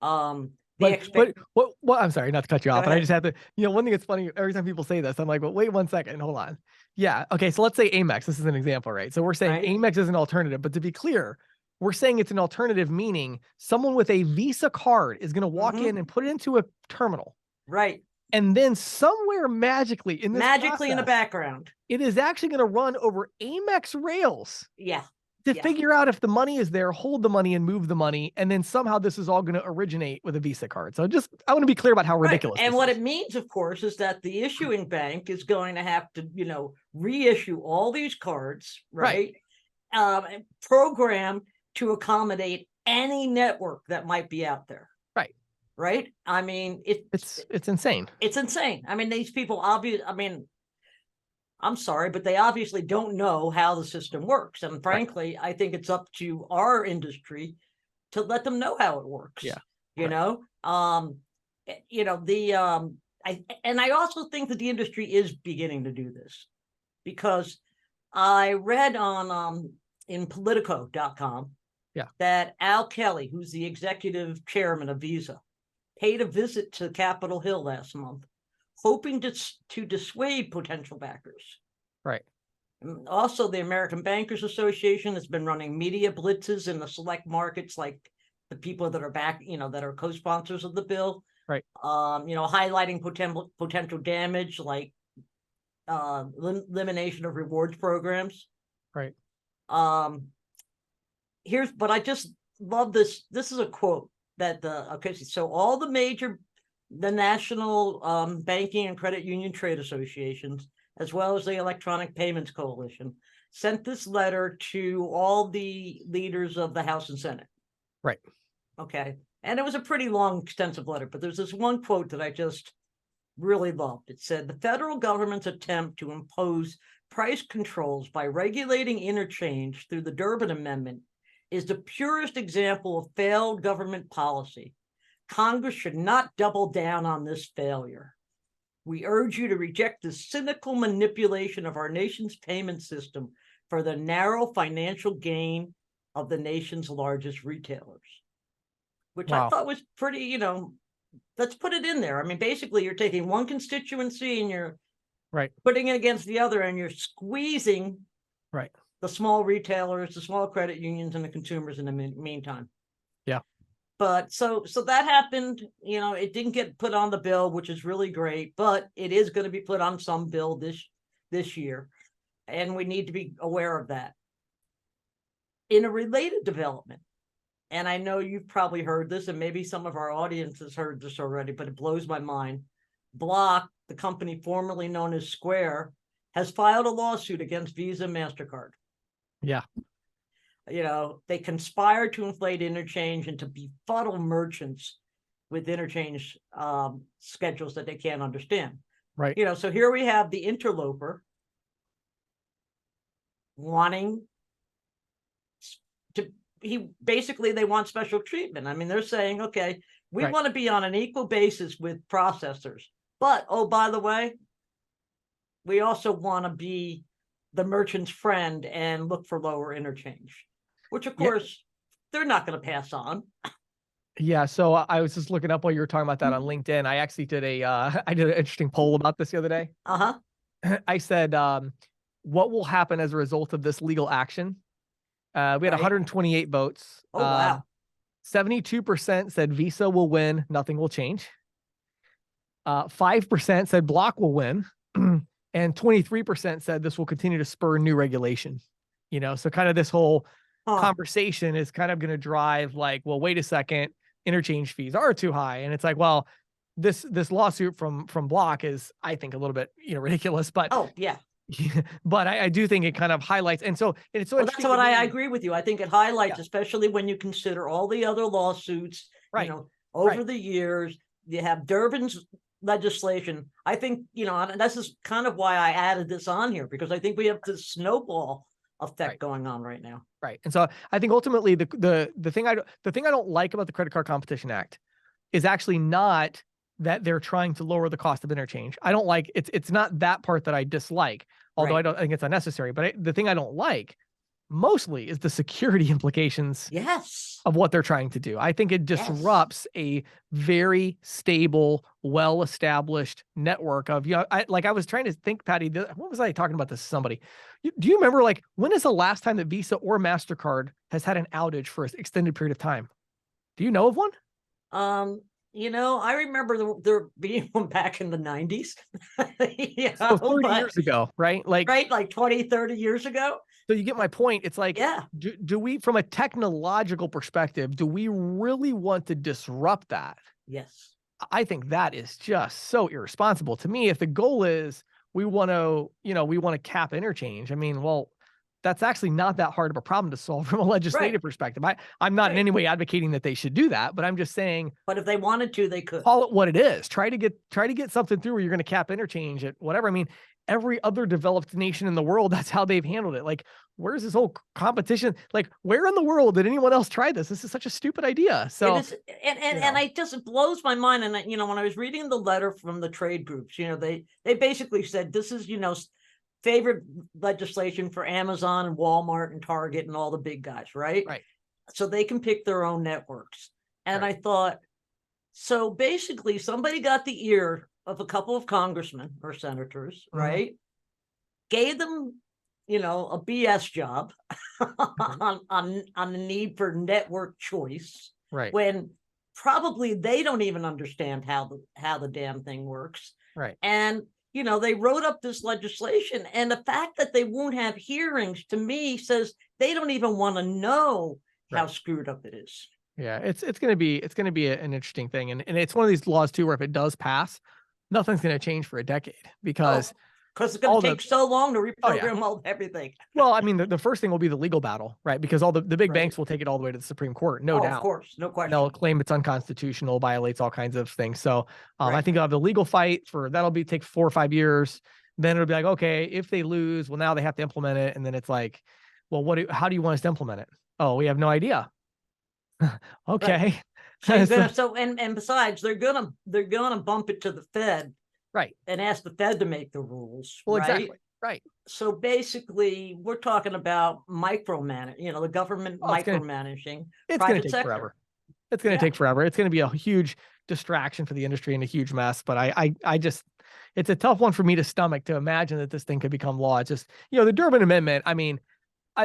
But what I'm sorry, not to cut you off, but I ahead. just have to, one thing that's funny, every time people say this, I'm like, well, wait 1 second, hold on. Yeah. Okay. So let's say Amex, this is an example, right? So we're saying Right. Amex is an alternative, but to be clear, we're saying it's an alternative, meaning someone with a Visa card is going to walk in and put it into a terminal. Right. And then somewhere magically in this In the process, background. it is actually going to run over Amex rails Yeah. to Yeah. figure out if the money is there, hold the money and move the money. And then somehow this is all going to originate with a Visa card. So I want to be clear about how ridiculous. And this what is. it means, of course, is that the issuing bank is going to have to, reissue all these cards, right? Program to accommodate any network that might be out there. Right. I mean, it's insane. It's insane. I mean, these people I'm sorry, but they obviously don't know how the system works. And frankly, I think it's up to our industry to let them know how it works. Yeah. I also think that the industry is beginning to do this, because I read on in Politico.com that Al Kelly, who's the executive chairman of Visa, paid a visit to Capitol Hill last month, hoping to dissuade potential backers. Right. And also, the American Bankers Association has been running media blitzes in the select markets, like the people that are that are co-sponsors of the bill. Right. Highlighting potential damage, like elimination of rewards programs. Right. But I just love this. This is a quote that so all the national banking and credit union trade associations, as well as the Electronic Payments Coalition, sent this letter to all the leaders of the House and Senate. Right. Okay. And it was a pretty long, extensive letter, but there's this one quote that I just really loved. It said, "The federal government's attempt to impose price controls by regulating interchange through the Durbin Amendment is the purest example of failed government policy. Congress should not double down on this failure. We urge you to reject the cynical manipulation of our nation's payment system for the narrow financial gain of the nation's largest retailers." which I Wow. thought was pretty, let's put it in there. I mean, basically you're taking one constituency and you're Right. putting it against the other, and you're squeezing Right. the small retailers, the small credit unions, and the consumers in the meantime. Yeah. But so that happened, it didn't get put on the bill, which is really great, but it is going to be put on some bill this year. And we need to be aware of that. In a related development, and I know you've probably heard this, and maybe some of our audience has heard this already, but it blows my mind. Block, the company formerly known as Square, has filed a lawsuit against Visa and MasterCard. Yeah. They conspire to inflate interchange and to befuddle merchants with interchange schedules that they can't understand. Right. So here we have the interloper wanting to, they want special treatment. I mean, they're saying, okay, we Right. want to be on an equal basis with processors, but, oh, by the way, we also want to be the merchant's friend and look for lower interchange, which of course they're not going to pass on. Yeah. So I was just looking up while you were talking about that on LinkedIn. I actually did I did an interesting poll about this the other day. I said, what will happen as a result of this legal action? We had Right. 128 votes. Oh, wow. 72% said Visa will win, nothing will change. 5% said Block will win, and 23% said this will continue to spur new regulation. So kind of this whole conversation is kind of going to drive like, well, wait a second, interchange fees are too high. And it's like, well, this lawsuit from Block is, I think, a little bit, ridiculous, but Oh, yeah. but I do think it kind of highlights. And so it's so Well, that's interesting what to I me. agree with you. I think it highlights, Yeah. especially when you consider all the other lawsuits, Right. over the years. You have Durbin's legislation. I think, and this is kind of why I added this on here, because I think we have this snowball effect Right. going on right now. Right. And so I think ultimately the thing I don't like about the Credit Card Competition Act is actually not that they're trying to lower the cost of interchange. I don't like it's not that part that I dislike, although Right. I don't think it's unnecessary. But the thing I don't like mostly is the security implications Yes. of what they're trying to do. I think it disrupts a very stable, well-established network of, I was trying to think, Patty, what was I talking about this to somebody? Do you remember, like, when is the last time that Visa or MasterCard has had an outage for an extended period of time? Do you know of one? I remember there being one back in the 90s. So 30 years ago, right? Like 20, 30 years ago. So you get my point. It's like, Yeah. do we, from a technological perspective, do we really want to disrupt that? Yes. I think that is just so irresponsible to me. If the goal is we want to cap interchange, I mean, well, that's actually not that hard of a problem to solve from a legislative perspective. I'm not in any way advocating that they should do that, but I'm just saying, but if they wanted to, they could call it what it is. Try to get something through where you're going to cap interchange at whatever. I mean, every other developed nation in the world, that's how they've handled it. Like, where's this whole competition? Like, where in the world did anyone else try this? This is such a stupid idea. So, it is, and it just blows my mind. And when I was reading the letter from the trade groups, they basically said this is favorite legislation for Amazon and Walmart and Target and all the big guys, right? Right. So they can pick their own networks. And I thought, so basically somebody got the ear of a couple of congressmen or senators, right? Gave them, a BS job on the need for network choice, right. when probably they don't even understand how the damn thing works. Right. And they wrote up this legislation, and the fact that they won't have hearings, to me, says they don't even want to know how screwed up it is. Yeah, it's going to be an interesting thing, and it's one of these laws too where if it does pass, nothing's going to change for a decade because it's going to take so long to reprogram everything. Well, I mean, the first thing will be the legal battle, right? Because all the big banks will take it all the way to the Supreme Court, no doubt. Of course, no question. They'll claim it's unconstitutional, violates all kinds of things. So I think they'll have the legal fight take 4 or 5 years. Then it'll be like, okay, if they lose, well, now they have to implement it, and then it's like, well, how do you want us to implement it? Oh, we have no idea. Okay. And besides, they're gonna bump it to the Fed, right, and ask the Fed to make the rules. Well, right? exactly. Right. So basically, we're talking about the government micromanaging. It's going to take forever. It's going to Yeah. take forever. It's going to be a huge distraction for the industry and a huge mess. But I just, it's a tough one for me to stomach to imagine that this thing could become law. It's just, the Durbin Amendment, I mean,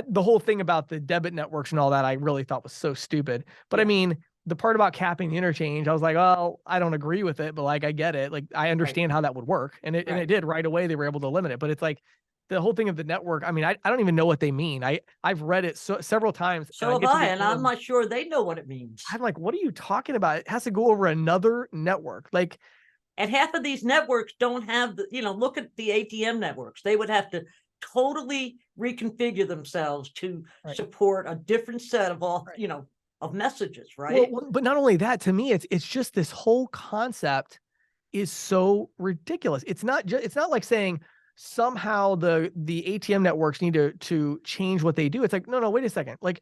the whole thing about the debit networks and all that, I really thought was so stupid. But I Yeah. mean, the part about capping the interchange, I was like, oh, I don't agree with it, but like, I get it. Like, I understand how that would work. And it Right. did right away. They were able to limit it, but it's like the whole thing of the network. I mean, I don't even know what they mean. I've read it several times. So and have get to I, the and I'm end, not sure they know what it means. I'm like, what are you talking about? It has to go over another network. Like, And half of these networks don't have the, look at the ATM networks. They would have to totally reconfigure themselves to Right. support a different set of all, Right. of messages, right? well, but not only that, to me, it's just this whole concept is so ridiculous. It's not just, it's not like saying somehow the ATM networks need to change what they do. It's like, no, wait a second. Like,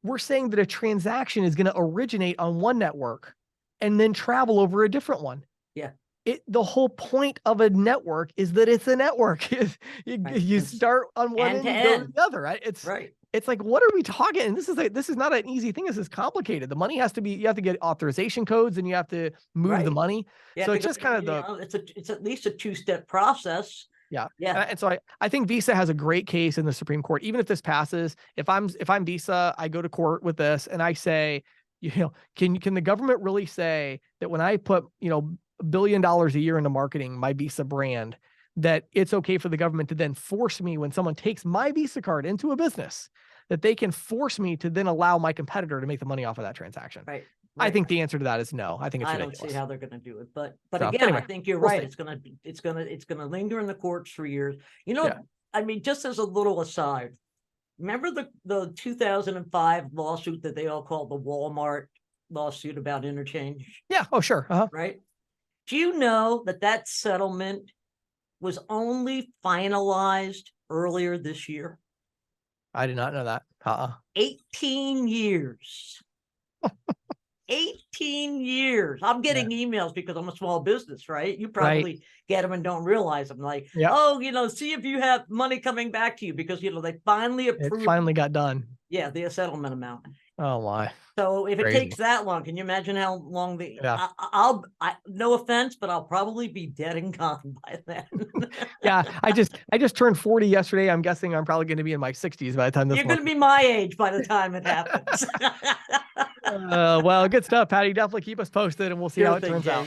we're saying that a transaction is going to originate on one network and then travel over a different one. Yeah. The whole point of a network is that it's a network. you Right. you It's start on one end end, to you go to end. the other, right? Right. It's like, what are we talking? And this is not an easy thing. This is complicated. The money has to be, you have to get authorization codes and you have to move the Right. money. Yeah. So it's because, just kind of it's at least a two-step process. yeah. Yeah. And so I think Visa has a great case in the Supreme Court. Even if this passes, if I'm Visa, I go to court with this and I say, can the government really say that when I put, $1 billion a year into marketing my Visa brand, that it's okay for the government to then force me when someone takes my Visa card into a business, that they can force me to then allow my competitor to make the money off of that transaction? Right. I right. think the answer to that is no. I think it's I don't ridiculous. see how they're going to do it, but So, again, anyway, I think you're we'll right. see. It's going to linger in the courts for years. Yeah. I mean, just as a little aside, remember the 2005 lawsuit that they all called the Walmart lawsuit about interchange, Yeah. Oh, sure. Uh-huh. right? Do you know that settlement was only finalized earlier this year? I did not know that. 18 years. 18 years. I'm getting emails because I'm a small business, right? You probably get them and don't realize them. Like, oh, see if you have money coming back to you because, they finally approved. It finally got done. Yeah, the settlement amount. Oh my. So if Crazy. it takes that long, can you imagine how long Yeah. I no offense, but I'll probably be dead and gone by then. Yeah, I just turned 40 yesterday. I'm guessing I'm probably going to be in my 60s by the time this. You're going to be my age by the time it happens. Well, good stuff, Patty. Definitely keep us posted, and we'll see how it turns out.